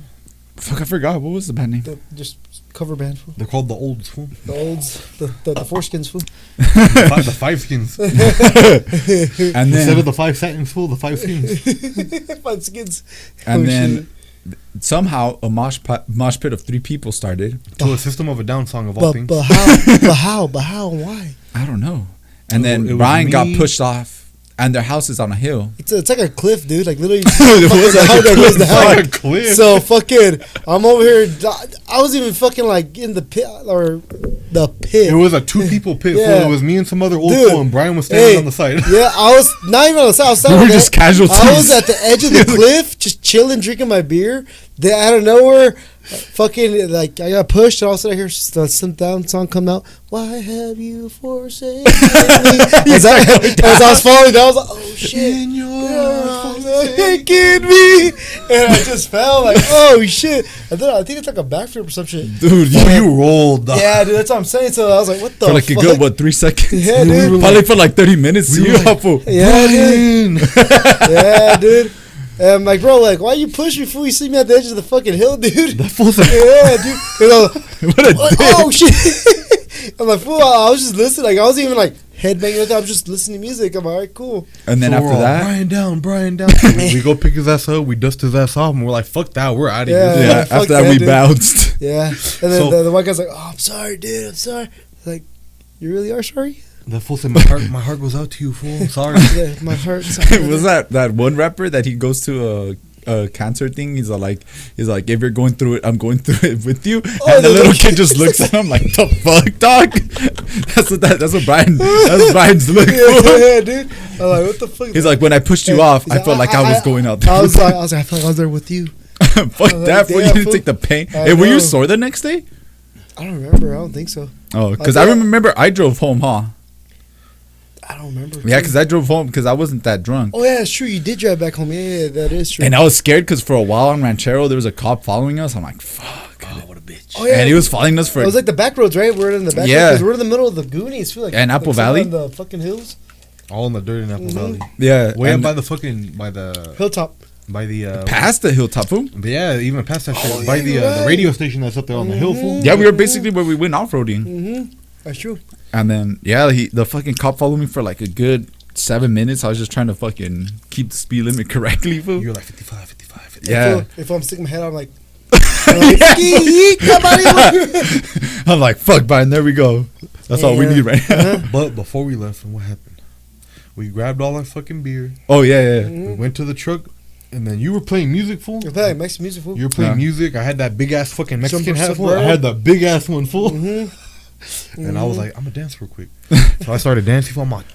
Fuck, I forgot. What was the band name? Just cover band, fool. They're called the Olds, fool. The olds, the foreskins, fool. The five skins. And Instead then of the five satins, fool, the five skins. Five skins. and Oh, then somehow a mosh pit of 3 people started. To a System of a Down song of all things. But how, and why? I don't know. And It then was Brian got me. pushed off, and their house is on a hill. It's like a cliff, dude. Like literally, It was like a cliff. down. Like a cliff. So fucking, I'm over here. I was even fucking like in the pit or the pit. It was a 2 people pit. Yeah. It was me and some other old Dude. fool, and Brian was standing on the side. Yeah, I was not even on the side. I was standing We were there. just casualties. I was at the edge of the cliff, just chilling, drinking my beer. Then out of nowhere, fucking like I got pushed, and all of a sudden I hear some down song come out. Why have you forsaken me? as I was falling down, I was like, oh shit, In your forsaken me, and I just fell like, oh shit. And then I think it's like a backflip or some shit. Dude, You rolled. Dog. Yeah, dude, that's what I'm saying. So I was like, what the for like fuck? a good, what, 3 seconds? Yeah, dude. Probably for like 30 minutes. We were like, Yeah, dude. Brian. Yeah, dude. And I'm like, bro, like, why you push me, fool? You see me at the edge of the fucking hill, dude. That fool's like, Yeah, dude. And I was like, What a dick. oh shit. I'm like, fool. I was just listening. Like, I wasn't even like headbanging with that. I was just listening to music. I'm like, all right, cool. And then so we're after all, that, Brian down. we go pick his ass up. We dust his ass off, and we're like, fuck that. We're out of Yeah. here. yeah, fuck after that that, we dude. bounced. Yeah. And then So- the white guy's like, oh, I'm sorry, dude. I'm sorry. Like, you really are sorry? That fool said, my heart goes out to you, fool. I'm sorry. Yeah, my heart. Was that one rapper that he goes to a cancer thing? He's like, if you're going through it, I'm going through it with you. Oh, And the the little little kid just looks at him like, the fuck, dog? That's Brian's look. Yeah, dude. I'm like, what the fuck? He's like, when I pushed you off, I felt like I was going out there. I was like, I feel like I was there with you. Fuck like, that, fool. You damn, didn't fool. take the pain. I Hey, were you know. sore the next day? I don't remember. I don't think so. Oh, because I I think- remember I drove home, huh? I don't remember. Yeah, because I drove home because I wasn't that drunk. Oh yeah, it's true. You did drive back home. Yeah, that is true. And I was scared because for a while on Ranchero, there was a cop following us. I'm like, fuck. Oh, what a bitch. Oh yeah, And he was following us for It was like the back roads, right? We're in the back. Yeah. Because we're in the middle of the Goonies. Feel like And Apple like somewhere Valley? in the fucking hills, All in the dirt in Apple Valley. yeah, Way up and by the hilltop. past the hilltop, fool. But yeah, even past that shit. Oh, By yeah, the you're the right. radio station that's up there on the hill, fool. Yeah, we were basically where we went off roading, That's true. and then the fucking cop followed me for like a good 7 minutes. I was just trying to fucking keep the speed limit correctly, fool. You were like 55, 55, 55. Yeah. If I'm sticking my head out, I'm like, come on, I'm like, fuck, Brian. There we go. That's all we Yeah. need right now. But before we left, what happened? We grabbed all our fucking beer. Oh yeah. We went to the truck, and then you were playing music, fool. You're playing Mexican music, fool. You were playing Yeah. music. I had that big ass fucking Mexican Some- hat, some fool. I bird. had the big ass one, full. And I was like, I'm gonna dance real quick. So I started dancing. Fool. I'm like,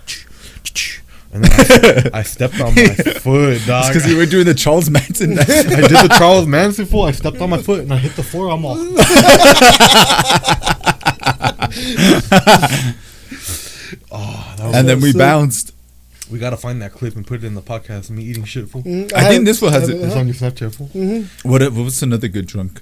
and then I stepped on my foot, dog. Because you were doing the Charles Manson. I did the Charles Manson fool. I stepped on my foot and I hit the floor. I'm all. And then we bounced. We gotta find that clip and put it in the podcast. Me eating shit, fool. I think this one has it. It's on your Snapchat, fool. What was another good drunk?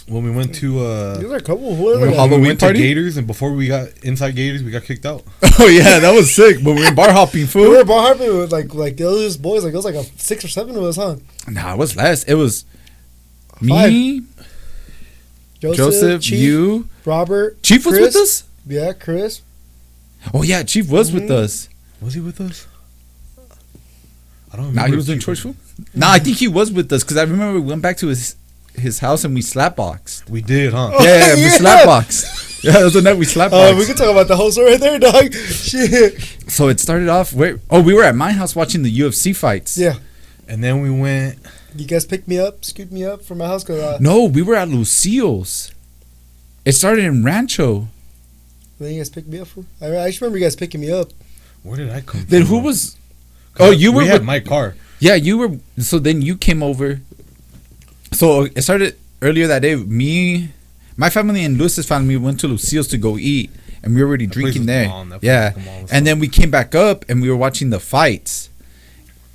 When we went to There's a couple. when we Halloween went to party? Gators, and before we got inside Gators, we got kicked out. Oh yeah, that was sick. But we were bar hopping, We fool. were bar hopping with like the other boys. Like it was like a 6 or 7 of us, huh? Nah, it was less. It was me, Joseph, Chief, you. Robert, Chief was Chris. with us? Yeah, Chris. Oh yeah, Chief was with us. Was he with us? I don't Nah, remember. he was in church, fool. Nah, I think he was with us because I remember we went back to his house and we slapboxed. We did, huh? Yeah, we Yeah. slapboxed. Yeah, that was the night we slapboxed. We can talk about the whole story right there, dog. Shit. So it started off where we were at my house watching the UFC fights. Yeah. And then we went. You guys picked me up, scooped me up from my house. Cause No, we were at Lucille's. It started in Rancho. then you guys picked me up. I just remember you guys picking me up. Where did I come from? Then who was? Oh, you were We had with my car. Yeah, you were. So then you came over. So it started earlier that day. Me, my family, and Lewis's family went to Lucille's to go eat, and we were already That place drinking was there. bomb. That place Yeah, was bomb. and then we came back up and we were watching the fights,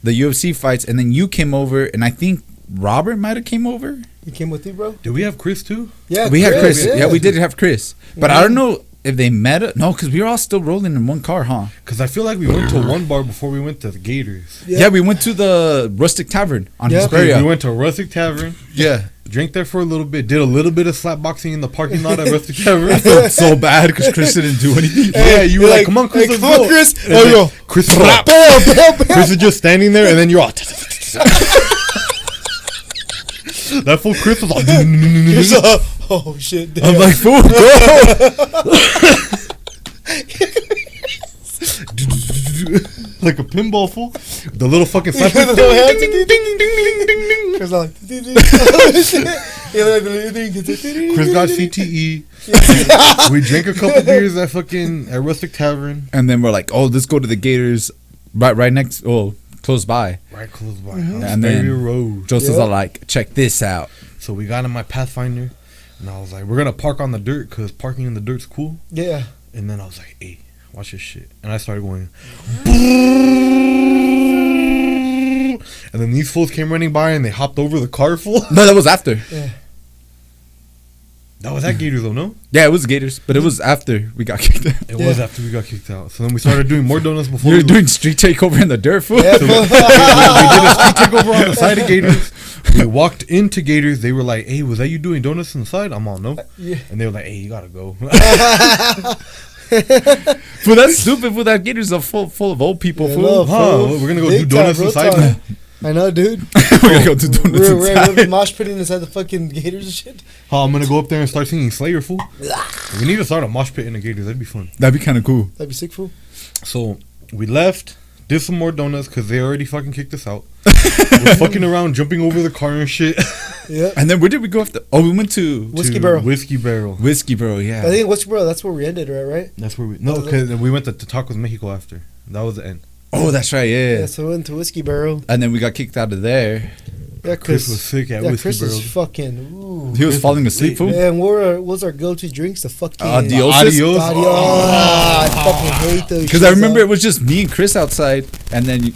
the UFC fights, and then you came over, and I think Robert might have came over. You came with you, bro? Did we have Chris too? Yeah. We had Chris. Yeah, we did have Chris, but I don't know if they met. No, because we were all still rolling in one car, huh? Because I feel like we went to one bar before we went to the Gators. Yeah. Yeah, we went to the Rustic Tavern on Yeah. Hesperia. We went to Rustic Tavern, Yeah. drank there for a little bit, did a little bit of slapboxing in the parking lot at Rustic Tavern. Felt so bad because Chris didn't do anything. Yeah, you were like, come on, Chris, Hey, let's come on, go." Chris. And Oh, then yo. Chris was like, Bam, bam, bam. Chris is just standing there, and then you're all. That fool Chris was all. Here's a- oh, shit. Damn. I'm like, fool, go. like a pinball fool. The little fucking slap. The little hands. Ding, ding, ding, ding, ding, ding. Chris like, Chris got CTE. We drank a couple beers at Rustic Tavern. And then we're like, oh, let's go to the Gators right next, close by. Right close by. And then Road. Joseph's all like, check this out. So we got in my Pathfinder. And I was like, we're going to park on the dirt because parking in the dirt's cool. Yeah. And then I was like, hey, watch this shit. And I started going. And then these fools came running by and they hopped over the car full. No, that was after. Yeah. That was at Gators though, no? Yeah, it was Gators, but it was after we got kicked out. It was after we got kicked out. So then we started doing more donuts before. You were doing street takeover in the dirt, fool. Yeah, So we did a street takeover on the side of Gators. We walked into Gators. They were like, hey, was that you doing donuts on the side? I'm all, no. Yeah. And they were like, hey, you gotta go. Fool, that's stupid. Fool, that Gators are full of old people, Yeah, fool. no, Huh? fool. We're gonna go Big do donuts time, real inside. time. I know, dude. We're gonna go do donuts We're inside. mosh pitting inside the fucking Gators and shit. Oh, I'm gonna go up there and start singing Slayer, fool. We need to start a mosh pit in the Gators. That'd be fun. That'd be kind of cool. That'd be sick, fool. So we left, did some more donuts because they already fucking kicked us out. We're fucking around, jumping over the car and shit. Yeah. And then where did we go after? Oh, we went to Whiskey To Barrel. Whiskey Barrel. Whiskey Barrel, yeah. I think What's Bro, that's where we ended, right? That's where we. No, because we went to Tacos Mexico after. That was the end. Oh, that's right, yeah. Yeah, so we went to Whiskey Barrel. And then we got kicked out of there. Yeah, Chris was sick at yeah, Whiskey Chris Barrel. is fucking. Ooh. He was falling asleep, fool. Yeah, and what was our go-to drinks? The fucking Adios. Adios. I fucking hate those. Because I remember it was just me and Chris outside, and then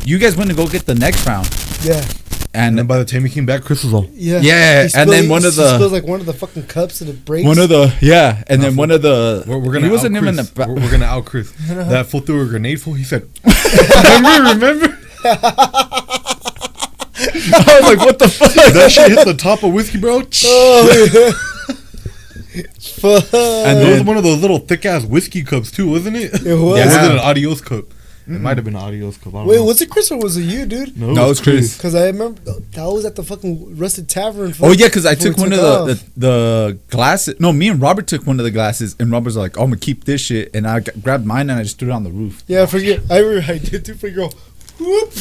you guys went to go get the next round. Yeah, And And then by the time we came back, Chris was all. yeah, Yeah, and then one of he the- spills like one of the fucking cups and it breaks. and then one of the We're gonna he wasn't out even in Chris. the We're gonna out Chris. That fool threw a grenade fool. He said, "Remember?" I was like, what the fuck? That shit hit the top of Whiskey Barrel. Oh, yeah. Fuck. And It was then- one of those little thick ass whiskey cups too, wasn't it? It was. It wasn't an Adios cup. It might have been an Adios cup. I don't Wait, know. was it Chris or was it you, dude? No, it was Chris. Because I remember that was at the fucking Rusted Tavern. Oh yeah, because I before took we one of off. the glasses. No, me and Robert took one of the glasses, and Robert's like, "Oh, I'm gonna keep this shit," and I grabbed mine and I just threw it on the roof. Yeah, I forget. I did too. For girl. Whoop.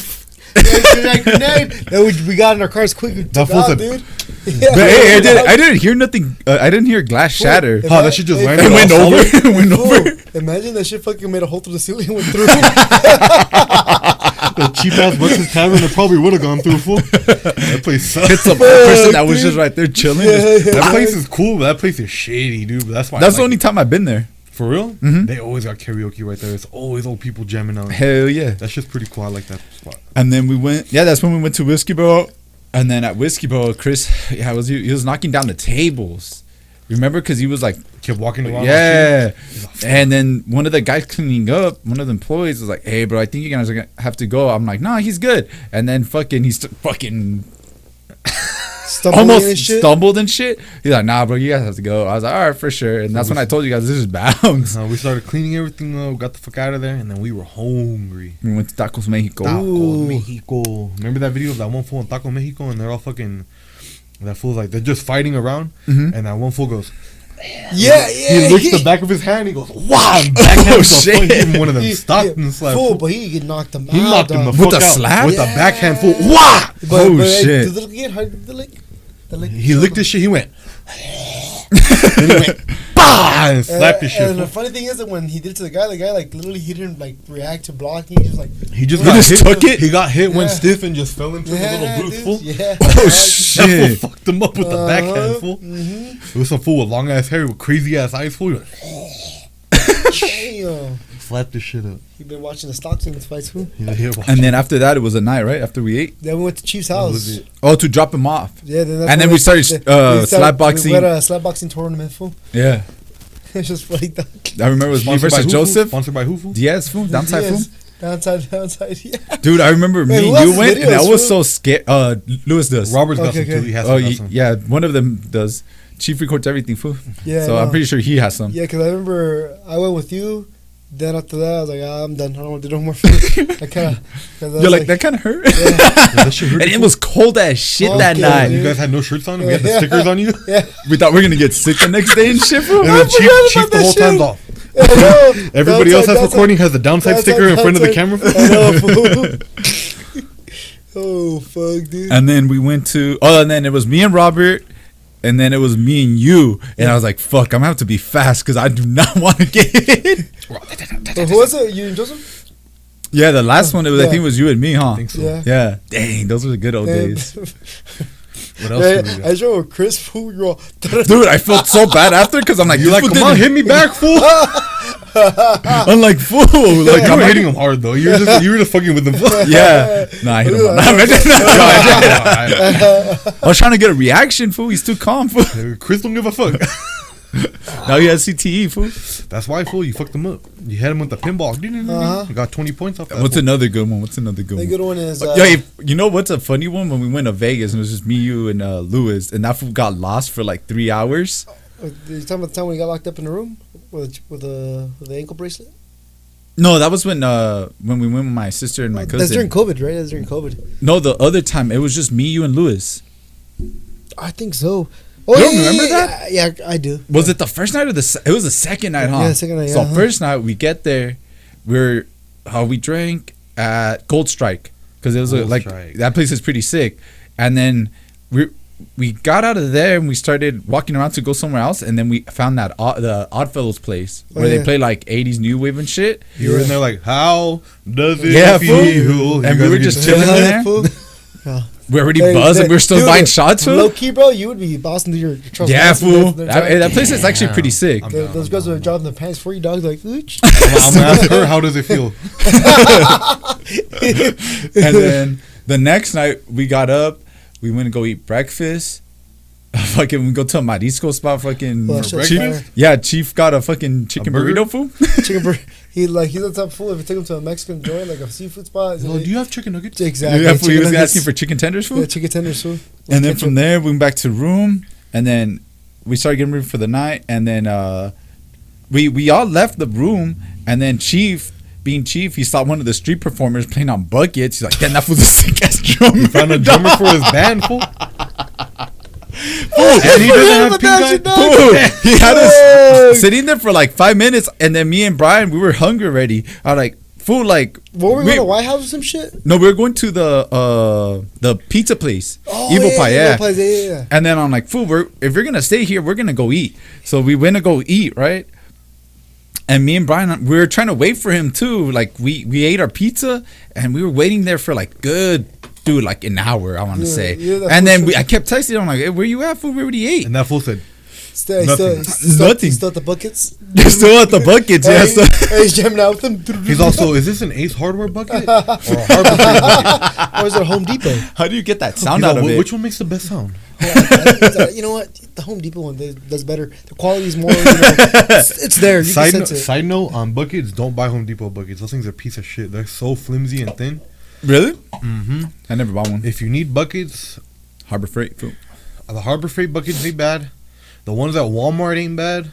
That grenade. Then we got in our cars quick. That Took fool out, said- dude. Yeah. But hey, I didn't hear nothing. I didn't hear glass shatter. If Huh, I- that shit just if- landed It all went solid. over. It went Fool, over. imagine that shit fucking made a hole through the ceiling and went through. The cheap ass Bucks Tavern, it probably would have gone through full. That place sucks. It's a person that was just right there chilling. Yeah, Just- yeah. That place is cool, but that place is shady, dude. But that's why. That's I the like only time I've been there. it. For real. Mhm. They always got karaoke right there. It's always old people jamming out. Hell yeah. That's just pretty cool. I like that spot. And then we went. Yeah, that's when we went to Whiskey Barrel. And then at Whiskey Barrel, Chris, he was knocking down the tables. Remember, because he was like, Kept walking around. yeah. And then one of the guys cleaning up, one of the employees was like, "Hey, bro, I think you guys are gonna have to go." I'm like, "Nah, he's good." And then fucking Stumbling and almost shit. stumbled and shit. He's like, "Nah, bro, you guys have to go." I was like, "All right, for sure." And that's when I told you guys this is bounds. We started cleaning everything up, got the fuck out of there, and then we were hungry. We went to Tacos Mexico. Taco Mexico. Remember that video of that one fool in Taco Mexico, and they're all fucking. That fool's like they're just fighting around, Mhm. and that one fool goes. Yeah, He licks the back of his hand. He goes, "Wow!" And backhand Oh, the shit. fuck, he even one of them stopped and slapped. Fool, but he knocked him out. He knocked him the dog. fuck With a out slap? with a Yeah. backhand full. Wow! Oh, shit. Did the lick again? How did the lick? The lick. He licked his shit. He went. Then he went. Bah! And slapped his shit. And the fool. funny thing is that when he did it to the guy like literally he didn't like react to blocking. He just like He just He got just hit. took it? He got hit, went Yeah. stiff, and just fell into the little booth. dude, Fool. yeah. Oh That shit! fool fucked him up with the backhand. Fool. Mm-hmm. It was some fool with long ass hair with crazy ass eyes. Fool. He went, Damn. slapped his shit up. You've been watching the Stockton fights, fool. He like, "Here, watch And then after that, it was a night, right? After we ate. Then we went to Chief's That house. was it. Oh, to drop him off. Yeah, then that's And then when we started, slapboxing. We had a slapboxing tournament, fool. Yeah, It's just funny, dog. I remember it was me Sponsored by versus who, fool? Joseph. Sponsored by who? Fool? Diaz, fool, downside, Yes. fool. Downside, yeah. Dude, I remember Wait, me who and you has went, and I videos, was fool? so scared. Lewis does. Robert's got Okay, some okay. too. He has Oh, some. got some. yeah, one of them does. Chief records everything, fool. Yeah, So I I'm know. pretty sure he has some. Yeah, because I remember I went with you. Then after that, I was like, I'm done. I don't want to do no more food. I kind of. You're like, that kind of hurt. Yeah, that shit hurt And you, it fool. was cold as shit Fuck that yeah, night. You guys had no shirts on. We had the Yeah. stickers on you. Yeah. We thought we were gonna get sick the next day and shit, fool. And I then forgot Chief about the that whole shit. time's off. Everybody else that's recording has the downside sticker in front of the camera. I know, fool. Oh, fuck, dude. And then we went to, and then it was me and Robert, and then it was me and you. And I was like, fuck, I'm going to have to be fast because I do not want to get hit. Who was it? You and Joseph? Yeah, the last one, I think it was you and me, huh? I think so. Yeah. Dang, those were the good old days. What else did we do? I drove with Chris, fool. You're all, Dude, I felt so bad after because I'm like, You're like, come on, hit me back, fool. I'm like, fool. Like, I'm hitting him hard though. You were just fucking with him. Yeah. No, I hit him. I was trying to get a reaction, fool. He's too calm, fool. Chris don't give a fuck. Now he has CTE, fool. That's why, fool. You fucked him up. You hit him with the pinball. You got 20 points off that. What's fool. another good one? the good one is. You know what's a funny one? When we went to Vegas and it was just me, you, and Lewis, and that fool got lost for like 3 hours. You talking about the time when we got locked up in the room with the ankle bracelet? No, that was when we went with my sister and my cousin. That's during COVID, right? That's during COVID. No, the other time it was just me, you, and Lewis. I think so. Oh, You don't remember that? Yeah, I do. Was it the first night or it was the second night, huh? Yeah, second night. So Yeah, first night we get there, we drank at Gold Strike because it was Gold like Strike. that place is pretty sick, and then we got out of there and we started walking around to go somewhere else, and then we found that the Oddfellows place where they play like 80s new wave and shit. You were in there like, how does it Yeah, feel? fool. You And we guys were are just getting- chilling there. Yeah. We already Hey, buzzed and we were still dude, buying shots. Low Fool. key, bro, you would be bossing through your trust. Yeah, fool. That place is actually pretty sick. I'm Those girls would drop in their pants for you, dogs. Like, ooch. I'm gonna ask her, how does it feel? And then the next night we got up, we went to go eat breakfast. Fucking we go to a marisco spot. Fucking Well, shit, Chief, fire. yeah, Chief got a fucking chicken burger? burrito, fool. Chicken burger. He's the type of fool. If you take him to a Mexican joint, like a seafood spot, Oh, do you have chicken nuggets? exactly. Yeah, fool, he was chicken nuggets. asking for chicken tenders, fool. Yeah, chicken tenders, fool. And then from there we went back to room, and then we started getting ready for the night, and then we all left the room, and then Chief. Being Chief, he saw one of the street performers playing on buckets. He's like, "Damn, that was a sick ass drummer." He found a drummer for his band, fool. And he doesn't have pink eye. Fool, he had us sitting there for like 5 minutes, and then me and Brian, we were hungry already. I was like, "Fool, like." What were we going to White House or some shit? No, we were going to the pizza place, Oh, Evil Pie, yeah. Evil Pies, yeah. And then I'm like, "Fool, if you're gonna stay here, we're gonna go eat." So we went to go eat, right? And me and Brian, we were trying to wait for him too. Like we ate our pizza, and we were waiting there for like like an hour, I want to say. Yeah, And then I kept texting him like, "Hey, where you at, fool? We already ate." And that fool said, Nothing. Nothing. Still at the buckets. You're still at the buckets, yeah. Hey, he's jamming out with them. he's also, is this an Ace Hardware bucket? Or a Harbor Freight bucket? Or is it Home Depot? How do you get that sound He's out like, of it? which one makes the best sound? You know what? The Home Depot one does better. The quality is more. It's there. You can sense it. Side note on buckets, don't buy Home Depot buckets. Those things are a piece of shit. They're so flimsy and thin. Really? Mm-hmm. I never bought one. If you need buckets, Harbor Freight, fool. the Harbor Freight buckets ain't bad. The ones at Walmart ain't bad.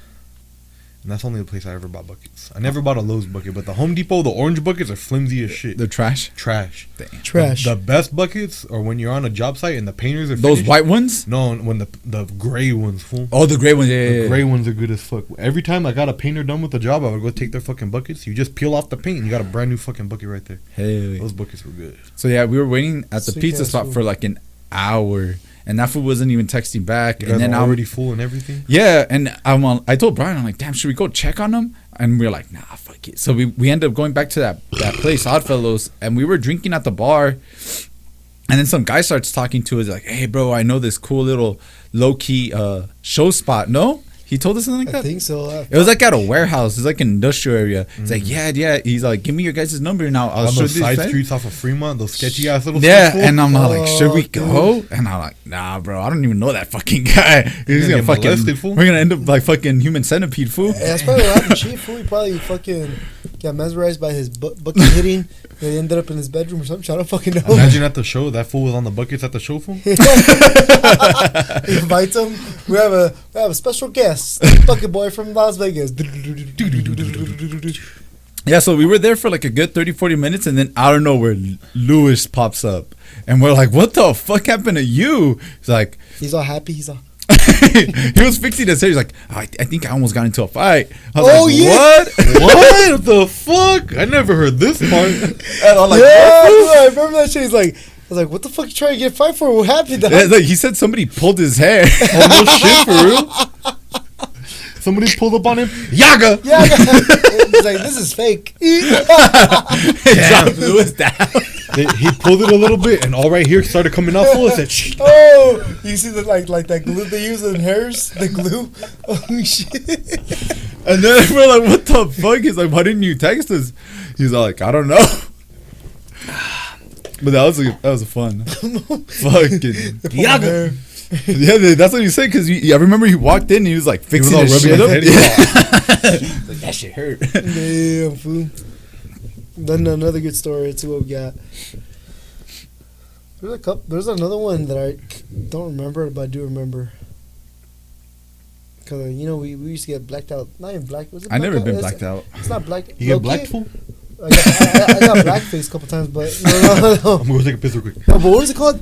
And that's only the place I ever bought buckets. I never bought a Lowe's bucket, but the Home Depot, the orange buckets are flimsy as shit. They're trash. Trash. Trash. The best buckets are when you're on a job site and the painters are Those finished. white ones? No, when the gray ones, fool. Oh, the gray ones. Yeah, The yeah, gray ones are good as fuck. Every time I got a painter done with the job, I would go take their fucking buckets. You just peel off the paint and you got a brand new fucking bucket right there. Hey. Those buckets were good. So yeah, we were waiting at the Sick pizza ass spot food. for like an hour, and that fool wasn't even texting back. You And guys then are I'm already full and everything. yeah, and I told Brian, I'm like, "Damn, should we go check on him?" And we were like, "Nah, fuck it." So we ended up going back to that place, Oddfellows, and we were drinking at the bar, and then some guy starts talking to us like, "Hey, bro, I know this cool little low key show spot." No, he told us something like I that. think so. It was like at a warehouse. It's like an industrial area. It's like, yeah. He's like, "Give me your guys' number now. I'll On show those you side the streets off of Fremont, those sketchy ass little Yeah, streets, fool. and I'm like, should we Oh, go? And I'm like, nah, bro, I don't even know that fucking guy. He's gonna gonna get fucking. molested, fool. We're gonna end up like fucking human centipede, fool. Yeah, that's probably what happened. Chief, fool, he probably fucking got mesmerized by his bucket hitting. And he ended up in his bedroom or something. I don't fucking know. Imagine at the show, that fool was on the buckets at the show, fool. He invites him. We have a special guest, Bucket Boy from Las Vegas. Yeah, so we were there for like a good 30-40 minutes, and then out of nowhere, Lewis pops up, and we're like, "What the fuck happened to you?" He's like, He's all happy. He's all. he was fixing his hair. He's like, I think I almost got into a fight. I was Oh, like, yeah. what? What the fuck? I never heard this part. And I'm like, Yeah, what? dude, I remember that shit. He's like, I was like, what the fuck you trying to get a fight for? What happened? Dog? Like, he said somebody pulled his hair. Oh, no shit, for real? Somebody pulled up on him. Yaga! Yeah, he's like, this is fake. John Lewis down. He pulled it a little bit, and all right here started coming out full. I said, shh. Oh, you see the like that glue they use in hairs? The glue? Oh, shit. And then we're like, what the fuck? He's like, why didn't you text us? He's like, I don't know. But that was a fun. Fucking Yaga! yeah, that's what you said. Because I remember he walked in and he was like fixing all his shit rubbing up. his head. Yeah. Like, that shit hurt. Damn, fool. Then another good story. Let's see what we got. There's a couple. There's another one that I don't remember, but I do remember. Cause we used to get blacked out. Not even black. Was it I never blackout? been It's- blacked out. It's not black. You get low-key. black fool? I got blackface a couple times, but no. I'm gonna go take a piss real quick. No, but what is it called?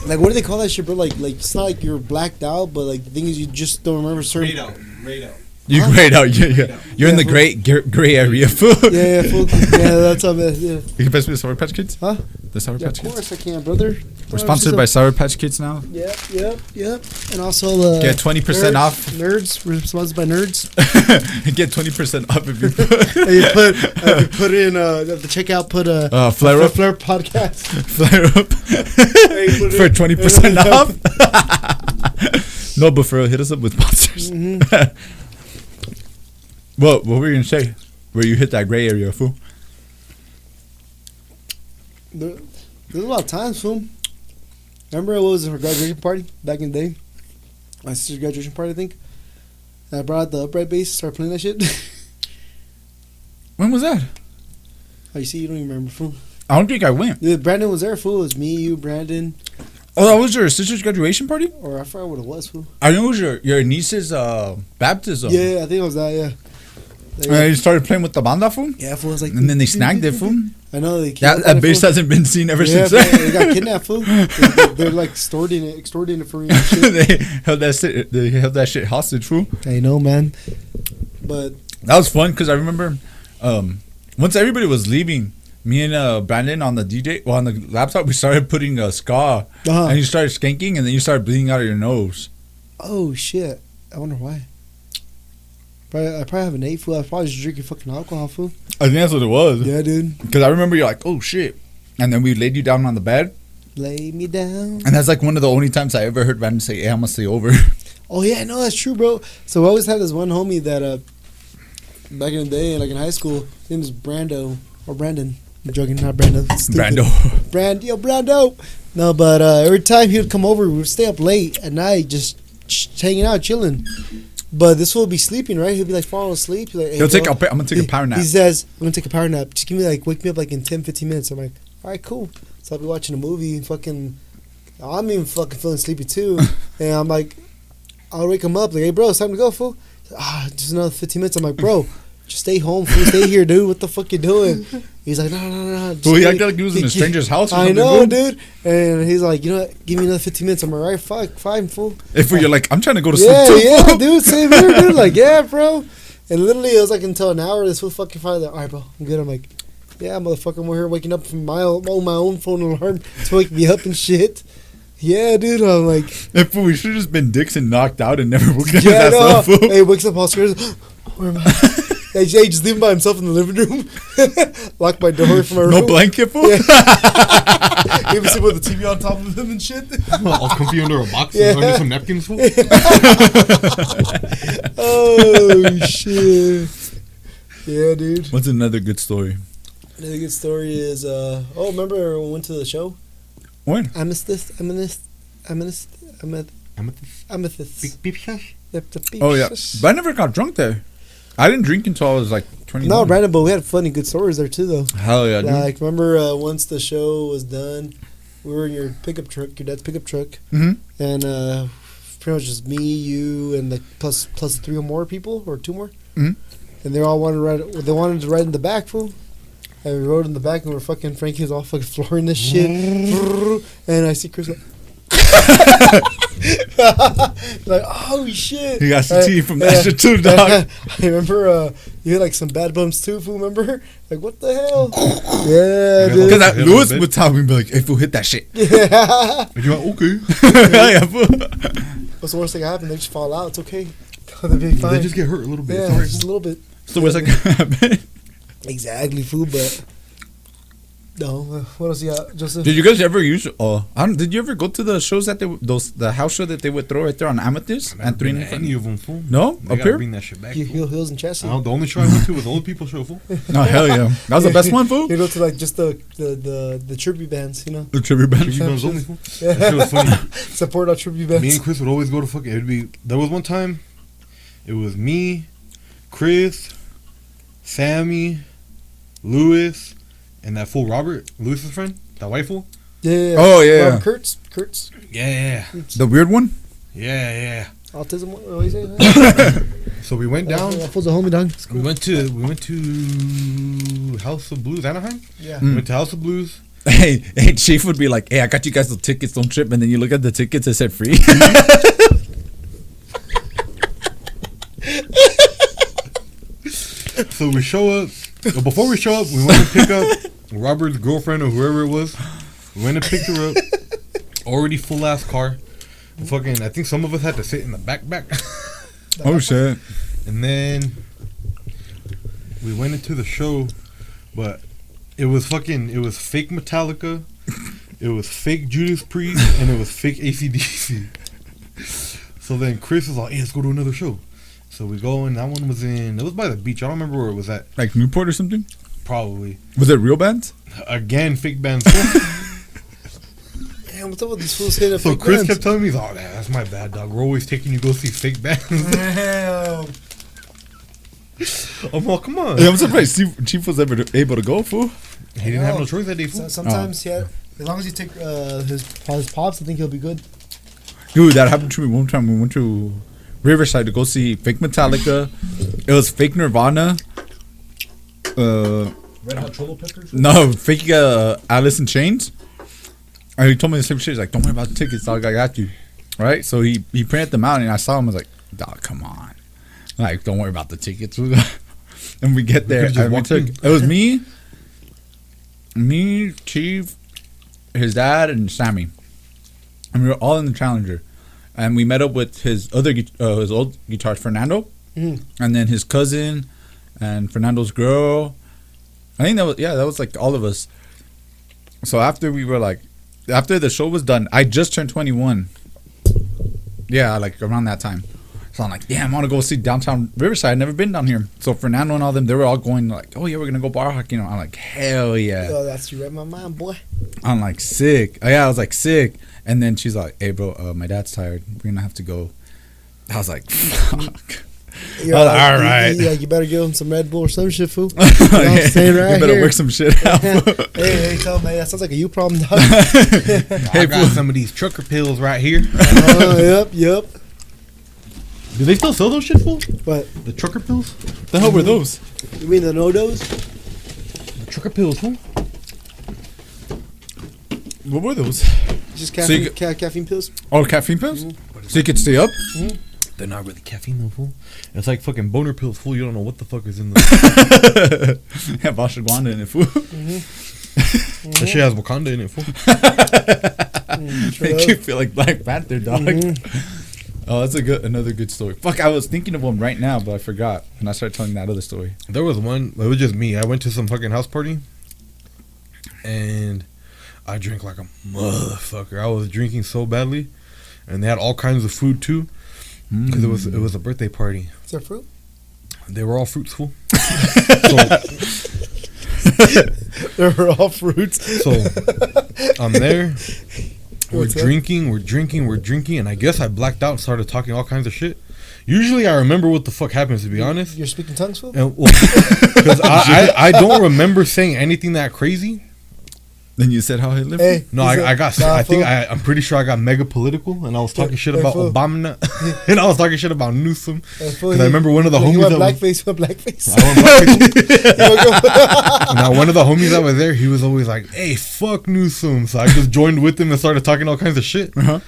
Like, what do they call that shit, bro? Like it's not like you're blacked out, but like the thing is, you just don't remember certain. Radar. You grayed out. You're in the gray area. Fool. Yeah, full, yeah, that's how. Yeah. You can pass me the Sour Patch Kids? Huh? The Sour Yeah, Patch of Kids? course I can, brother. We're sponsored by Sour Patch Kids now. Yep. And also Get 20% off. Nerds. We're sponsored by Nerds. Get 20% off if you And you put in the checkout. Put Flare Up. Flare Podcast. Flare up Put for it- 20% off. No, but for real, hit us up with sponsors. Mm-hmm. What were you gonna say? Where you hit that gray area, fool? There's a lot of times, fool. Remember what was her graduation party back in the day? My sister's graduation party, I think. And I brought out the upright bass, started playing that shit. When was that? Oh, you see, you don't even remember, fool. I don't think I went. Dude, Brandon was there, fool. It was me, you, Brandon, Oh, that was your sister's graduation party? or I forgot what it was, fool. I know it was your niece's baptism. Yeah, I think it was that, yeah. And you started playing with the banda, fool? Yeah, fool. I was like, And then they snagged it, fool. I know they That bass hasn't been seen ever yeah, since fool, then. they got kidnapped, fool. They're like extorting it for me and shit. They held that shit hostage, fool. I know, man. But That was fun because I remember once everybody was leaving, me and Brandon on the laptop, we started putting ska, and you started skanking, and then you started bleeding out of your nose. oh shit, I wonder why. I probably haven't ate, fool. I was probably just drinking fucking alcohol, fool. I think that's what it was. Yeah, dude. Because I remember you're like, oh shit, and then we laid you down on the bed, Lay me down. and that's like one of the only times I ever heard Brandon say, "Hey, I'm gonna stay over." Oh yeah, no, that's true, bro. So I always had this one homie that back in the day, like in high school, his name was Brando or Brandon. I'm joking, not Brando. Stupid. Brando. Brando. No, but every time he would come over, we would stay up late at night, just hanging out, chilling. But this fool would be sleeping, right? He'll be like falling asleep. He'll like, hey, I'm bro. gonna take a power nap. He says, I'm gonna take a power nap. Just wake me up like in 10, 15 minutes. I'm like, all right, cool. So I'll be watching a movie and I'm even fucking feeling sleepy too. And I'm like, I'll wake him up like, hey bro, it's time to go, fool. Just another 15 minutes. I'm like, bro, just stay home, fool. Stay here, dude. What the fuck you doing? He's like, no. Well, he acted like he was in a stranger's house or I something, know, fool. dude. And he's like, you know what? Give me another 15 minutes. I'm like, all right, fine, fool. If you're like, I'm trying to go to Yeah, sleep too. yeah, dude. Same here, dude. Like, yeah, bro. And literally, it was like until an hour. This fool fucking finally like, all right, bro, I'm good. I'm like, yeah, motherfucker, I'm here waking up from my own phone alarm to wake me up and shit. Yeah, dude. I'm like, If we should have just been dicks and knocked out and never woken his yeah, ass no. up, fool. Hey, he wakes up all scared. Where am I? Hey, Jay, just leave him by himself in the living room. Lock my door from my room. No blanket, fool. Yeah. Maybe sleep with the TV on top of him and shit. I'll comfy under a box Yeah. and under some napkins, fool. Oh, shit. Yeah, dude. What's another good story? Another good story is, remember when we went to the show? When? Amethyst. Beep shush. Oh yeah, but I never got drunk there. I didn't drink until I was like 21. No, Brandon, but we had funny, good stories there too, though. Hell yeah, dude. Like, remember once the show was done, we were in your pickup truck, your dad's pickup truck, Mhm. and pretty much just me, you, and like plus 3 or more people, or 2 more, Mhm. and they all wanted to ride. They wanted to ride in the back, fool. And we rode in the back, and we're fucking Frankie was all fucking flooring this shit, and I see Chris. Like, Like, oh shit. You got some tea from that shit too, dog. I remember you had like some bad bumps too, fool. Remember? Like, what the hell? Yeah, dude. Because Lewis would tell me, like, hey, fool, hit that shit. Yeah. And you're like, okay. Yeah, fool. What's the worst thing that happened? They just fall out. It's okay. They'll be fine. They just get hurt a little bit. Yeah, It's all right. just a little bit. So what's that gonna happen? Exactly, fool. But no, what else you got, Joseph? Did you guys ever use? Did you ever go to the shows that the house show that they would throw right there on Amethyst and Been Three? to any of them, fool. No, They up gotta here. bring that shit back. Hills and Chassis. The only show I went to was Old People Show, fool. No, hell yeah, that was the best one, fool. You go to like just the tribute bands, you know. The tribute band. Tribute bands only, fool. Yeah. That shit was funny. Support our tribute bands. Me and Chris would always go to fucking. There was one time, it was me, Chris, Sammy, Lewis, and that fool Robert, Lewis's friend, that white fool. Yeah. Oh, yeah. Robert Kurtz. Yeah, The weird one. yeah. Autism. What do you say? So we went down. That fool's a homie, dog. We went to House of Blues, Anaheim. Yeah. We went to House of Blues. Hey, Chief would be like, hey, I got you guys the tickets, don't trip. And then you look at the tickets, it said free. So we show up. But before we show up, we went to pick up Robert's girlfriend or whoever it was. We went and picked her up. Already full ass car. Fucking, I think some of us had to sit in the back. Oh, shit. And then we went into the show, but it was fake Metallica, it was fake Judas Priest, and it was fake AC/DC. So then Chris was like, hey, let's go to another show. So we go, and that one was it was by the beach. I don't remember where it was at. Like Newport or something? Probably. Was it real bands? Again, fake bands. Damn, what's up with these fools hitting So fake Chris bands? kept telling me, he's like, oh, that's my bad, dog. We're always taking you to go see fake bands. Damn. I'm like, come on. Yeah, I'm surprised Chief was ever able to go, fool. He didn't have no choice that day, fool. Sometimes, yeah. As long as you take his pops, I think he'll be good. Dude, that happened to me one time. We went to Riverside to go see fake Metallica. It was fake Nirvana. Red Hot Chili Peppers? No, fake Alice in Chains. And he told me the same shit. He's like, don't worry about the tickets, dog. I got you. Right? So he printed them out, and I saw him. I was like, dog, come on. Like, don't worry about the tickets. And we get there. could've just walked in. It was me, Chief, his dad, and Sammy. And we were all in the Challenger. And we met up with his old guitarist, Fernando. Mhm. And then his cousin and Fernando's girl. I think that was like all of us. So after the show was done, I just turned 21. Yeah, like around that time. So I'm like, damn, I want to go see downtown Riverside. I've never been down here. So Fernando and all them, they were all going like, oh yeah, we're gonna go bar hockey. I'm like, hell yeah. Oh, that's you read my mind, boy. I'm like, sick. Oh, yeah, I was like, sick. And then she's like, hey bro, my dad's tired. We're gonna have to go. I was like, fuck. You're all right. You better give him some Red Bull or some shit, fool. Yeah, I'm saying right you better here. work some shit out. hey, tell him, man, that sounds like a you problem, dog. I got some of these trucker pills right here. Yep. Do they still sell those shit, fool? But The trucker pills? The hell were those? you mean the no-dos? The trucker pills, fool? What were those? Just So caffeine, you caffeine pills? Oh, caffeine pills? So you could stay up? They're not really caffeine, though, fool. It's like fucking boner pills, fool. You don't know what the fuck is in them. Have ashwagandha in it, fool. That shit has Wakanda in it, fool. Make you feel like Black Panther, dog. Oh, that's another good story. Fuck, I was thinking of one right now, but I forgot. And I started telling that other story. There was one. It was just me. I went to some fucking house party, and I drank like a motherfucker. I was drinking so badly, and they had all kinds of food too, because it was a birthday party. Is there fruit? They were all fruits, fool. They were all fruits. So I'm there. We're What's up? drinking, and I guess I blacked out and started talking all kinds of shit. Usually I remember what the fuck happens, to be honest. You're speaking tongues, fool? Because I don't remember saying anything that crazy. Then you said how Hitler. Hey, No, he said, I'm pretty sure I got mega political, and I was talking shit Hey, about fool. Obama, and I was talking shit about Newsom. Fool, Because I remember one of the he homies went that was, blackface, blackface. I went blackface. Now one of the homies that was there, he was always like, "Hey, fuck Newsom," so I just joined with him and started talking all kinds of shit. Uh-huh.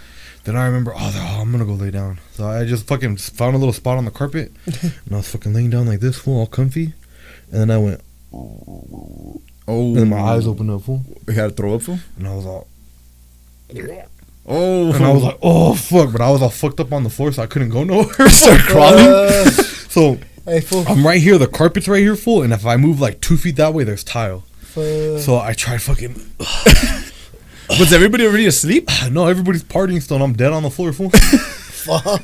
Then I remember, I'm gonna go lay down. So I just fucking found a little spot on the carpet, and I was fucking laying down like this, fool, all comfy. And then I went, Oh. and my eyes opened up, fool. You had to throw up, fool? And I was all, Oh. and I was like, oh fuck, but I was all fucked up on the floor, so I couldn't go nowhere. Start crawling. So Hey, fool. I'm right here, the carpet's right here, full, and if I move like 2 feet that way, there's tile. So I tried fucking. Was everybody already asleep? No, everybody's partying still, and I'm dead on the floor, fool. Fuck.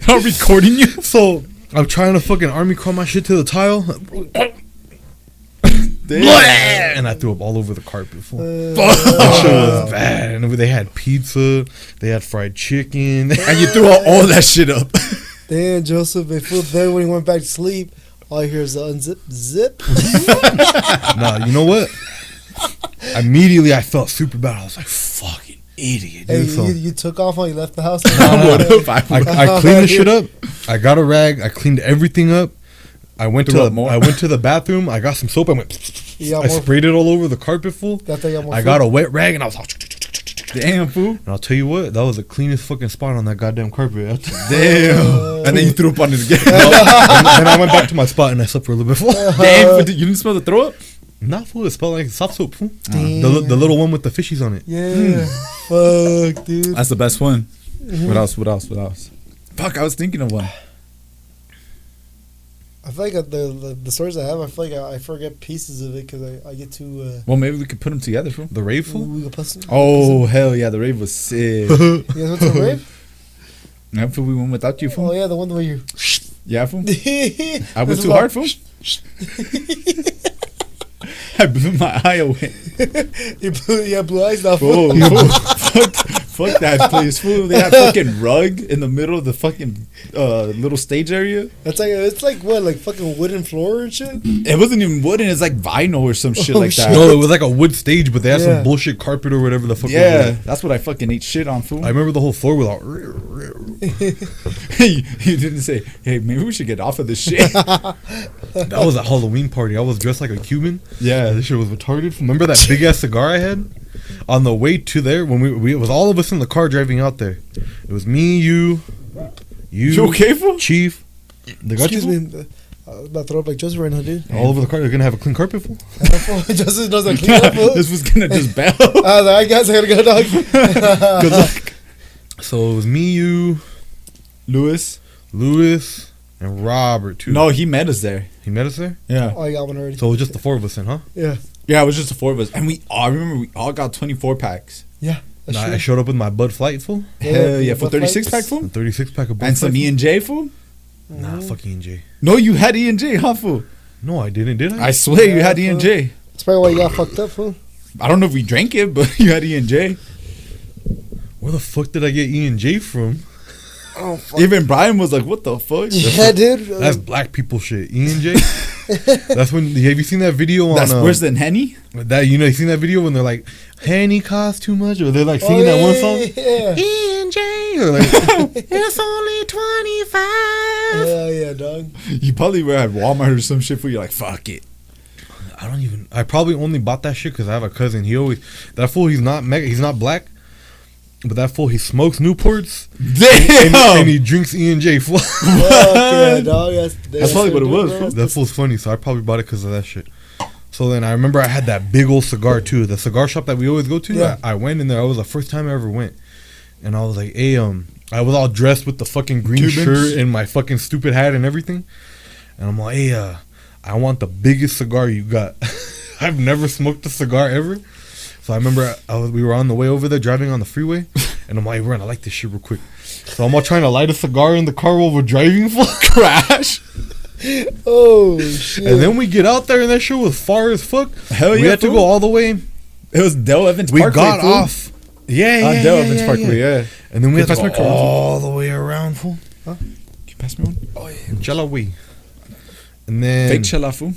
I'm recording you. So I'm trying to fucking army crawl my shit to the tile. And I threw up all over the carpet, fool. That shit was bad. And they had pizza, they had fried chicken. And you threw all that shit up. Damn, Joseph. Then when he went back to sleep, all you hear is the unzip, zip. Nah, you know what? Immediately I felt super bad. I was like, fucking idiot, dude. Hey, So you took off when you left the house? I cleaned the shit up. I got a rag. I cleaned everything up. I went Threw up more. I went to the bathroom. I got some soap. I went. You got I more- sprayed it all over the carpet, fool. That thing got more I food? got a wet rag and I was like, Damn, fool. and I'll tell you what, that was the cleanest fucking spot on that goddamn carpet. Damn. And then you threw up on it again. And then I went back to my spot and I slept for a little bit, fool. Damn, fool. You didn't smell the throw up? Not fool. It smelled like soft soap, fool. Damn. The little one with the fishies on it. Yeah. Fuck, dude. That's the best one. What else? Fuck, I was thinking of one. I feel like the stories I have, I feel like I forget pieces of it because I get too. Well, maybe we could put them together, fool. The rave, fool. We could put some. Oh, hell yeah. The rave was sick. You guys went to the rave? Yeah, fool, we went without you, Oh fool. yeah, the one where you. Yeah, fool. I I went too hard, fool. I blew my eye away. You have blue eyes now. Fool, fuck that place, fool. They had fucking rug in the middle of the fucking little stage area. It's like what, like fucking wooden floor and shit. It wasn't even wooden. It's like vinyl or some shit Oh, like that. shit. No, it was like a wood stage, but they had Yeah. some bullshit carpet or whatever the fuck. Yeah, Was that's what I fucking ate shit on, fool. I remember the whole floor was all. You didn't say, hey, maybe we should get off of this shit. That was a Halloween party. I was dressed like a Cuban. Yeah. This shit was retarded. Remember that big ass cigar I had? On the way to there, when we it was all of us in the car driving out there. It was me, you, You okay, fool? Chief. They got Excuse you, me. I was about to throw up like Joseph right now, dude. all over the car. They're gonna have a clean carpet, fool. Joseph knows that clean up. This was gonna just bail. I was like, I guess I gotta go, dog. Good luck. So it was me, you, Lewis. and Robert too. No, he met us there. He met us there. Yeah. Oh, I got one already. So it was just the four of us then, huh? Yeah. Yeah, it was just the four of us. And I remember we all got 24 packs. Yeah. That's Nah, true. I showed up with my Bud Flight, fool. Hell yeah, for Bud 36 Lights. pack, fool? A 36 pack of Bud And some Flight, E&J, fool? fool. Nah, fuck E&J. No, you had E&J, huh, fool? No, I didn't, did I? I swear you had Yeah, E&J. That's probably why you got fucked up, fool. I don't know if we drank it, but you had E&J. Where the fuck did I get E&J from? Oh, fuck. Even Brian was like, what the fuck? Yeah, dude. That's black people shit. E&J. That's when. Have you seen that video on? That's worse than Henny? That you seen that video when they're like, "Henny costs too much," or they're like singing that one song. Yeah. E&J, or like, it's only 25. Yeah, dog. You probably were at Walmart or some shit, fool. You're like, fuck it. I probably only bought that shit because I have a cousin. That fool. He's not black, but that fool, he smokes Newports Damn! and he drinks E&J. Fool. Fuck yeah, dog. That's probably what it was, bro. fool. That fool's funny, so I probably bought it because of that shit. So then I remember I had that big old cigar too. The cigar shop that we always go to. Yeah. I went in there. It was the first time I ever went, and I was like, "Hey, I was all dressed with the fucking green Cubans? shirt and my fucking stupid hat and everything." And I'm like, "Hey, I want the biggest cigar you got." I've never smoked a cigar ever. So I remember we were on the way over there driving on the freeway, and I'm like, "We're gonna light this shit real quick." So I'm all trying to light a cigar in the car while we're driving. Crash. Oh, shit. And then we get out there and that shit was far as fuck. Hell We yeah, had to fool. go all the way. It was Dell Evans We Parkway, got fool. off. Yeah, On Dell Evans Parkway, yeah. And then we had Can to you go pass me a Corona? all the way around, fool. Can you pass me one? Jalawi. And then Fake chela, fool.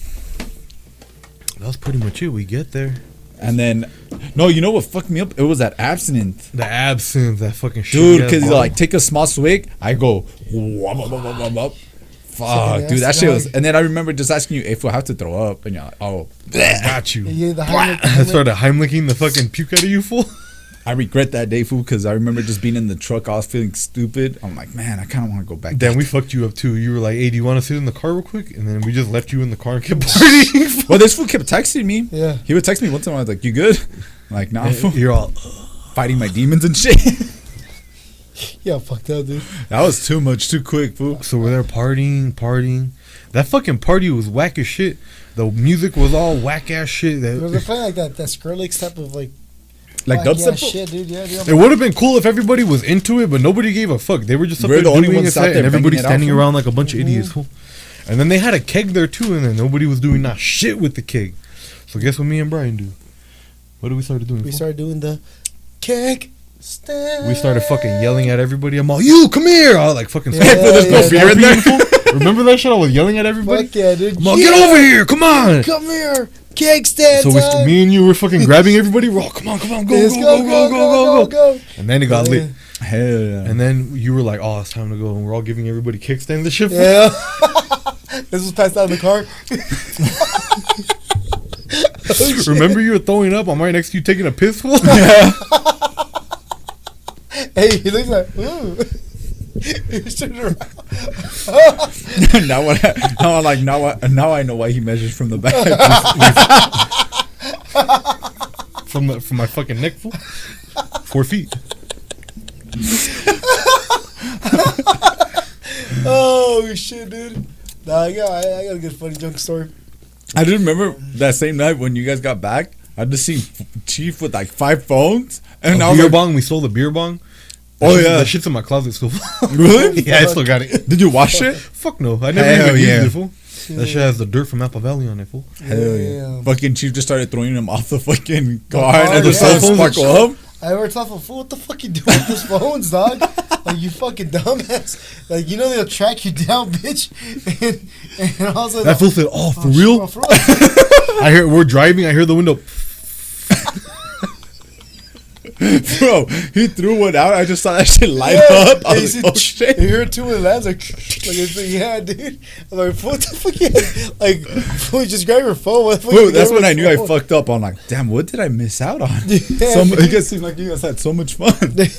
that was pretty much it. We get there. And then, no, you know what fucked me up? It was that absinthe. The absinthe, that fucking shit. Dude, because like, take a small swig, I go, wop, wop, wop, wop, wop. Fuck, dude, that shit was. And then I remember just asking you if we have to throw up, and you're like, oh, I got you. Yeah, the I started Heimliching the fucking puke out of you, fool. I regret that day, fool, because I remember just being in the truck. I was feeling stupid. I'm like, man, I kind of want to go back. Then we fucked you up too. You were like, "Hey, do you want to sit in the car real quick?" And then we just left you in the car and kept partying. Well, this fool kept texting me. Yeah. He would text me one time. I was like, "You good?" I'm like, nah, fool. You're all. Fighting my demons and shit. Yeah, fucked up, dude. That was too much, too quick, fool. So we're there partying. That fucking party was whack as shit. The music was all whack ass shit. They're playing like that Skrillex type of like Like whack dubstep. ass shit, dude. Yeah, dude. It would have been cool if everybody was into it, but nobody gave a fuck. They were just up We're there the only doing ones a out set, there and everybody banging it out, standing fool. around like a bunch of idiots. Fool. And then they had a keg there too, and then nobody was doing not shit with the keg. So guess what me and Brian do? What did we start doing? We fool? started doing the keg stand. We started fucking yelling at everybody. I'm all, "You come here!" I was like fucking. Yeah, There's no yeah, fear in there. Remember that shit? I was yelling at everybody. Fuck yeah, dude. I'm all, Yeah. "Get over here! Come on!" Come here, keg stand. So time. me and you were fucking grabbing everybody. We're all, "Come on, come on, go, Let's go!" And then it got lit. Hell yeah. And then you were like, "Oh, it's time to go." And we're all giving everybody kickstands and shit. Yeah. This was passed out in the car. Oh, shit. Remember you were throwing up? I'm right next to you taking a piss. Fool? Hey, he looks like, ooh. He's turning around. now I know why he measures from the back. from my fucking neck. Fool. 4 feet. Oh, shit, dude. Nah, I got a good funny junk story. I just remember that same night when you guys got back. I just seen Chief with like 5 phones, and I was Beer like, bong. We stole the beer bong. Oh, yeah. That shit's in my closet still. Really? Yeah, I still got it. "Did you wash it?" Fuck no. I never Hell even yeah. used it, fool. That shit has the dirt from Apple Valley on it, fool. Hell yeah. Yeah. Fucking Chief just started throwing them off the fucking car, Oh, and the yeah. sun sparkle up. I ever thought, fool, what the fuck you doing with those phones, dog? Like, you fucking dumbass. Like, you know they'll track you down, bitch. And I was like, That fool said, "Oh, for real?" For real? I hear we're driving. I hear the window. Bro, he threw one out. I just saw that shit light Yeah. up. I was like, oh shit. You heard 2 in labs, like it's like, yeah, dude. I'm like, what the fuck? Like, fool, just grab your phone. What the fuck Bro, you that's doing when I with knew your I phone? fucked up. I'm like, damn, what did I miss out on? Yeah, You guys seem like you guys had so much fun. That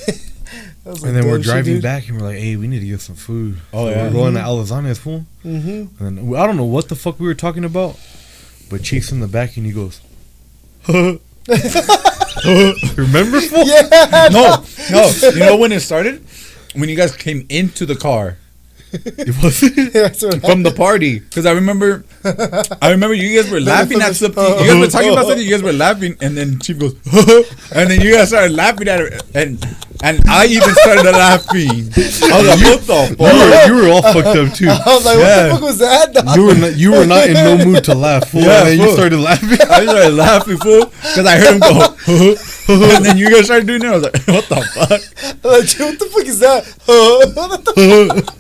was like And then we're dumb shit, driving dude. back, and we're like, "Hey, we need to get some food." Oh, So yeah. we're going to Alazanes, fool. Mm-hmm. And then, I don't know what the fuck we were talking about, but Chief's in the back, and he goes, "Remember, fool?" Yeah. No. You know when it started? When you guys came into the car It was. That's what from the party. Because I remember you guys were laughing at something. You guys were talking about something. You guys were laughing, and then Chief goes, and then you guys started laughing at it, and I even started laughing. I was like, what the fuck? You were all fucked up too. I was like, what the fuck was that, dog? You were not in no mood to laugh, fool. Yeah, And then you fool. started laughing. I started laughing, fool, because I heard him go, and then you guys started doing it. I was like, what the fuck? I'm like, dude, what the fuck is that? What the fuck?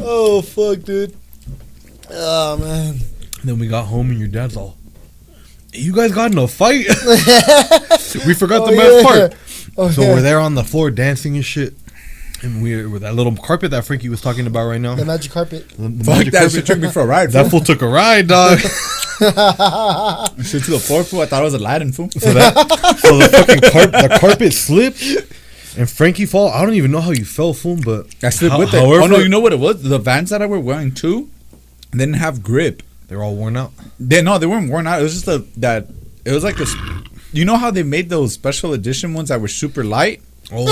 Oh, fuck, dude. Oh, man. Then we got home, and your dad's all, "You guys got in a fight?" We forgot the best part. Oh, So yeah. we're there on the floor dancing and shit. And we're with that little carpet that Frankie was talking about right now. The magic carpet. The Fuck magic that carpet. shit took me for a ride, That fool. fool took a ride, dog. Shit to the floor, fool. I thought it was Aladdin, fool. So the fucking the carpet slipped, and Frankie fell. I don't even know how you fell, fool, but I slipped with it. however, Oh, no, you know what it was? The Vans that I were wearing, too, didn't have grip. they're all worn out. They weren't worn out. It was just it was like this. You know how they made those special edition ones that were super light? Oh,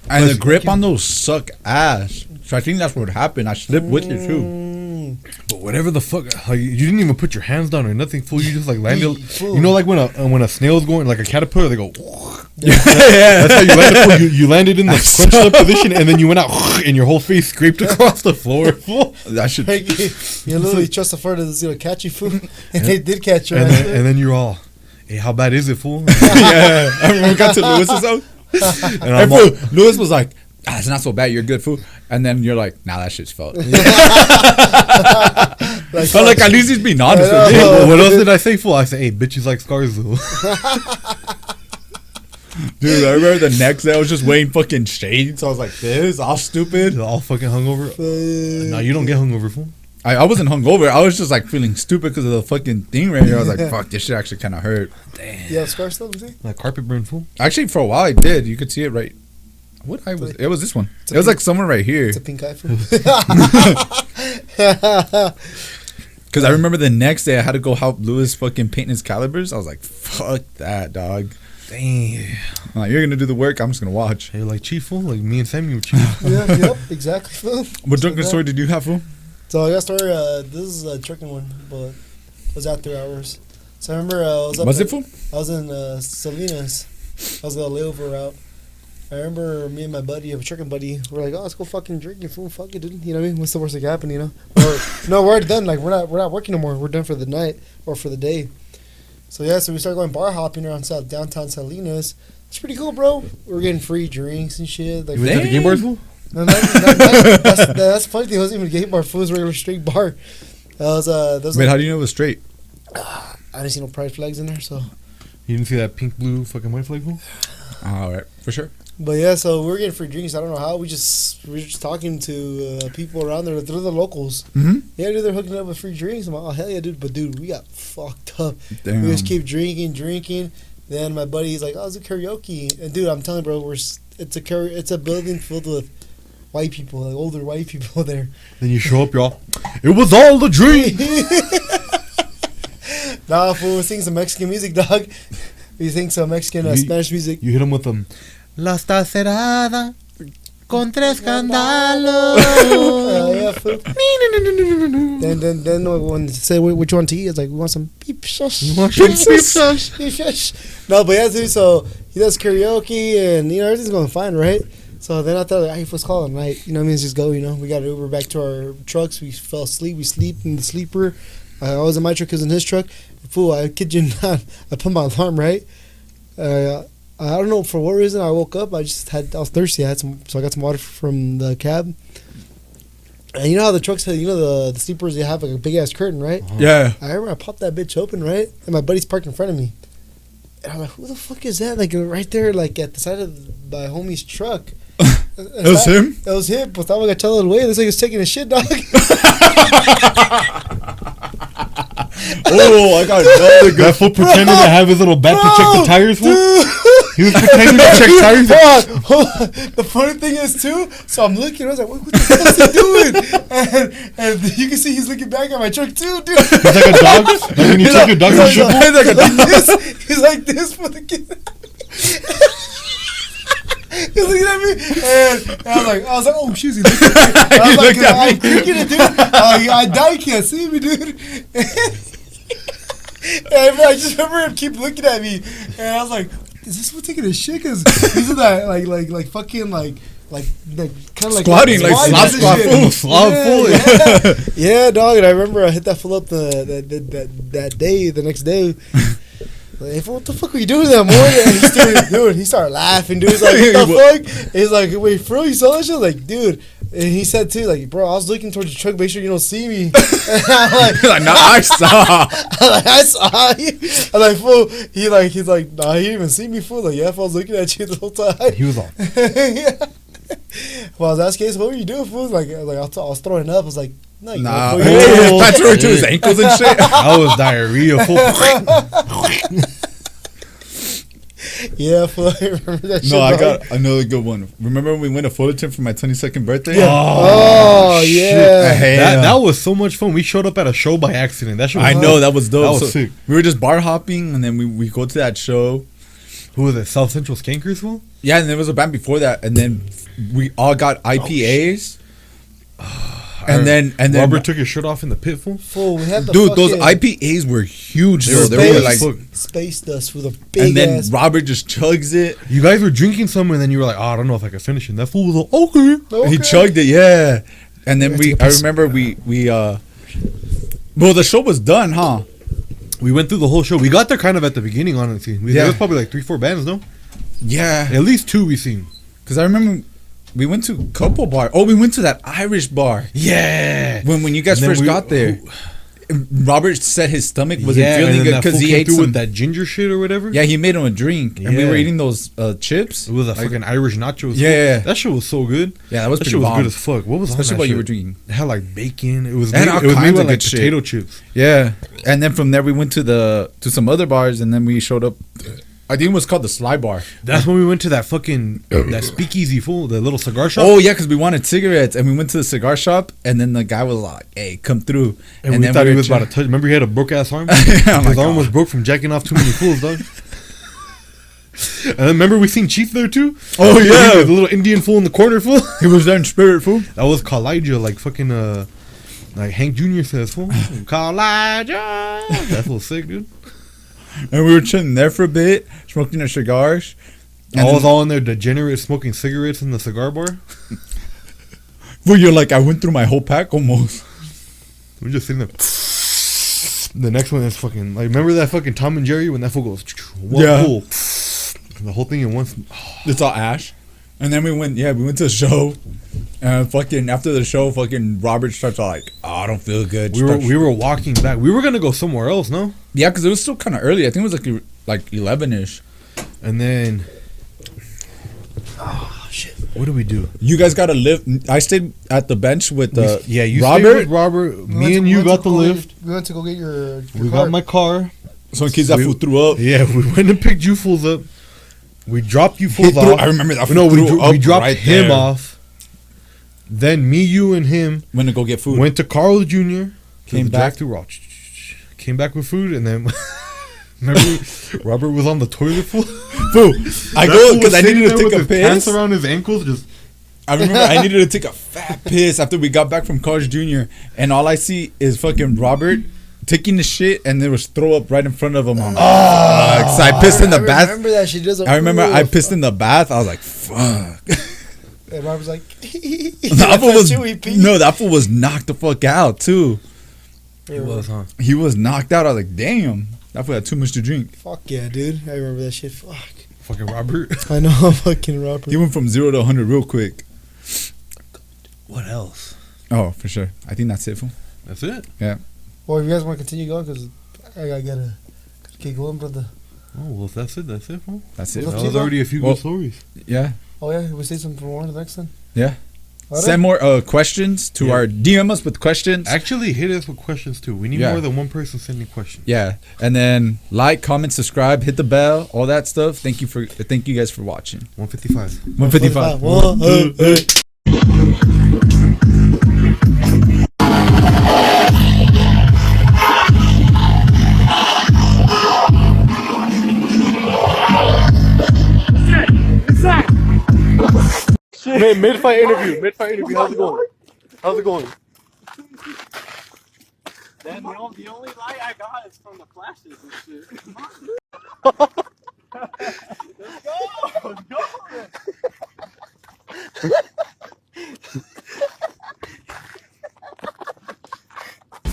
And the grip on those suck ass. So I think that's what happened. I slipped with it too. but whatever the fuck, like, you didn't even put your hands down or nothing, fool. You just like landed. Fool. You know, like when a snail's going, like a caterpillar, they go. Yeah. That's how you landed. Fool. You landed in the scrunched up position, and then you went out, and your whole face scraped across the floor. Fool. That should. Like, you literally trust the fur to catch you, fool. And they did catch you. And then you're all, "Hey, how bad is it, fool?" Yeah. I remember we got to Lewis's house. And And I'm all, Lewis was like, it's not so bad. You're good, fool. And then you're like, nah, that shit's felt. Like, But like, at least he's being honest with me. "Hey, what else did I say, fool?" I said, "Hey, bitches like scars, though." Dude, I remember the next day I was just wearing fucking shades. I was like, this, all stupid. All fucking hungover. No, you don't get hungover, fool. I wasn't hungover. I was just like feeling stupid because of the fucking thing right here. I was like, fuck, this shit actually kind of hurt. Damn. Yeah, scar still. That carpet burn, fool. Actually, for a while I did. You could see it right. What eye was it? It was this one. It was like somewhere right here. It's a pink eye. Fool. Because I remember the next day I had to go help Lewis fucking paint his calibers. I was like, fuck that, dog. Damn. I'm like, you're gonna do the work. I'm just gonna watch. Hey, like Chief, fool. Like me and Sammy were Chief. Yeah, yep, exactly. Fool. What drunken story did you have, fool? So I got a story. This is a trucking one, but it was after hours. So I remember I was up. Was it, fool? I was in Salinas. I was gonna layover route. I remember me and my buddy, a trucking buddy, we're like, oh, let's go fucking drink, fool. Fuck it, dude. You know what I mean? What's the worst that can happen? You know? Or no, we're done. Like we're not working no more. We're done for the night or for the day. So yeah, so we started going bar hopping around downtown Salinas. It's pretty cool, bro. We're getting free drinks and shit. Like, You went to the game bars, fool? No, that's the funny thing. It wasn't even a game bar. Food was a regular straight bar. Wait, how do you know it was straight? I didn't see no pride flags in there, so. You didn't see that pink, blue fucking white flag, fool? All right, for sure. But yeah, so we were getting free drinks. I don't know how. We were just talking to people around there. They're the locals. Mm-hmm. Yeah, dude, they're hooking up with free drinks. I'm like, oh hell yeah, dude. But dude, we got fucked up. Damn. We just keep drinking. Then my buddy's like, oh, it's a karaoke. And dude, I'm telling you, bro, it's a building filled with white people, like older white people there. Then you show up, y'all. It was all a dream. Nah, fool, we sing some Mexican music, dog. We sing some Mexican Spanish music. You hit them with them. La está cerrada con tres candalos. Yeah, fool. Then when they say which one to eat, it's like, we want some beef shush. No, but yeah, dude, so he does karaoke and, you know, everything's going fine, right? So then I thought, like, hey, let's call it a night. You know what I mean? Let's just go, you know. We got an Uber back to our trucks. We fell asleep. We sleep in the sleeper. I was in my truck, he was in his truck. Fool, I kid you not. I put my alarm, right? I don't know for what reason I woke up. I was thirsty. So I got some water from the cab. And you know how the trucks have, you know, the sleepers, they have like a big ass curtain, right? Yeah. I remember I popped that bitch open, right? And my buddy's parked in front of me. And I'm like, who the fuck is that? Like right there, like at the side of my homie's truck. It was him? It was him. Pues estaba agachado el güey. Looks like he's taking a shit, dog. Oh, I got another good. That fool pretended to have his little bat to check the tires, fool. He was pretending to check tires. Hold on. The funny thing is, too, so I'm looking, I was like, what the hell is he doing? And you can see he's looking back at my truck, too, dude. He's like a dog. Like when you take your dog to shit, fool. He's like this for the kid. He's looking at me, and I was like, oh shit, he's looking at me. I was like, I'm thinking it, dude. I doubt he can't see me, dude. And I just remember him keep looking at me, and I was like, is this one taking a shit? Because he's in that like fucking like kind of like squatting, like slap full. Yeah, dog. And I remember I hit that full up the next day. Like, what the fuck were you doing that morning? And he started laughing, dude. He's like, what the fuck? He's like, wait, bro, you saw that shit? Like, dude. And he said, too, like, bro, I was looking towards the truck, make sure you don't see me. And I'm like, no, I saw. I saw you. I'm like, fool. He's like, nah, he didn't even see me, fool. Like, yeah, if I was looking at you the whole time. He was on. Yeah. Well, that's the case. What were you doing, fool? I was throwing up. I was like, no, nah. That's right to his ankles and shit. That was diarrhea, fool. Yeah, fool. I remember that shit. No, I got another good one. Remember when we went to Fullerton for my 22nd birthday? Yeah. Oh yeah. That was so much fun. We showed up at a show by accident. That shit was I know, that was dope. That was sick. We were just bar hopping, and then we go to that show. Who was it? South Central Skankers, fool? Yeah, and there was a band before that, and then we all got IPAs. And then Robert took his shirt off in the pit, fool. Fool, we had the dude, those IPAs were huge. They were like space dust with a big. And then ass. Robert just chugs it. You guys were drinking some, and then you were like, "Oh, I don't know if I can finish it." That fool was like, "Okay." He chugged it, yeah. And then I remember we well, the show was done, huh? We went through the whole show. We got there kind of at the beginning, honestly. There was probably like 3-4 bands, no? Yeah, at least 2 we seen. Because I remember we went to couple bar. Oh, we went to that Irish bar. Yeah. When you guys first got there. Robert said his stomach wasn't Yeah, and feeling then good that because fool he came ate through some. with that ginger shit or whatever. Yeah, he made him a drink, and we were Yeah. eating those chips. It was a fucking Irish nachos. Yeah, yeah, yeah. That shit was so good. Yeah, that was That pretty shit was bomb. good as fuck. What was on Especially that what you shit? were drinking. It had like bacon. It was It had all it was kinds made of with like good shit. potato chips. Yeah, and then from there we went to some other bars, and then we showed up. I think it was called the Sly Bar. That's when we went to that fucking that speakeasy fool, the little cigar shop. Oh yeah, because we wanted cigarettes, and we went to the cigar shop, and then the guy was like, "Hey, come through." and we then thought he were was about to ch- touch. Remember, he had a broke ass arm. I'm His like, arm "Oh." was broke from jacking off too many fools, dog. And then remember we seen Chief there too. Oh, yeah. the little Indian fool in the corner fool. He was there in spirit, fool. That was Kalijah, like fucking like Hank Jr. says, fool. Kalijah. That fool's sick, dude. And we were chilling there for a bit, smoking our cigars. I was all in there, degenerate, smoking cigarettes in the cigar bar. Well, you're like, I went through my whole pack almost. We're just sitting there. The next one is fucking like, remember that fucking Tom and Jerry when that fool goes one Yeah. pull, the whole thing in one. It's all ash. And then we went to the show, and fucking after the show, fucking Robert starts all like, "Oh, I don't feel good." We were walking back. We were gonna go somewhere else, no? Yeah, because it was still kind of early. I think it was like 11ish. And then, what do we do? You guys got a lift. I stayed at the bench with You stayed Robert. with Robert. Me and you got the lift. We went to go get your We car. got my car. Some kids that We- fool threw up. Yeah, we went and picked you fools up. We dropped you He fools threw- off. I remember that. No, fool threw up we dropped right him there. off. Then me, you, and him Went to go get food. went to Carl Jr. Came back. to Raw. Came back with food, and then remember Robert was on the toilet. Fool. I That go fool because was I sitting needed to there take with a his pants piss. around his ankles. Just I remember I needed to take a fat piss after we got back from Carl's Jr. And all I see is fucking Robert taking the shit, and there was throw up right in front of him. I'm like, fuck. So I pissed in the bath. Remember that shit? I remember I pissed in the bath. I was like, fuck. And Robert's like, That fool was knocked the fuck out too. it was, huh? He was knocked out. I was like, damn, that fool had too much to drink. Fuck yeah, dude. I remember that shit. Fuck. Fucking Robert. I know, fucking Robert. He went from 0 to 100 real quick. What else? Oh, for sure. I think that's it, fool. That's it. Well, if you guys want to continue going, because I gotta keep going, brother. Oh well, if that's it. That's it, fool. That's it. Well, That was already a few Well- good stories. Yeah. Oh yeah, we say something for more the next time. Yeah. All right. Send more questions to Yeah. our DM us with questions. Actually, hit us with questions too. We need Yeah. more than one person sending questions. Yeah, and then like, comment, subscribe, hit the bell, all that stuff. Thank you guys for watching. 155. 155. Well, hey. Mid-fight interview. How's it going? How's it going? Then the only light I got is from the flashes and shit.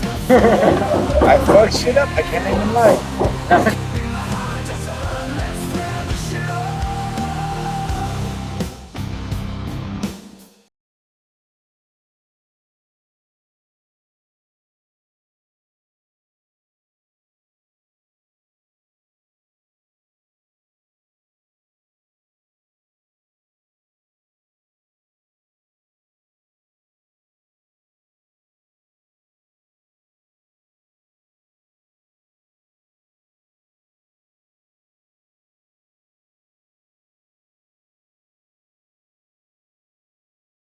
I fuck shit up. I can't even lie.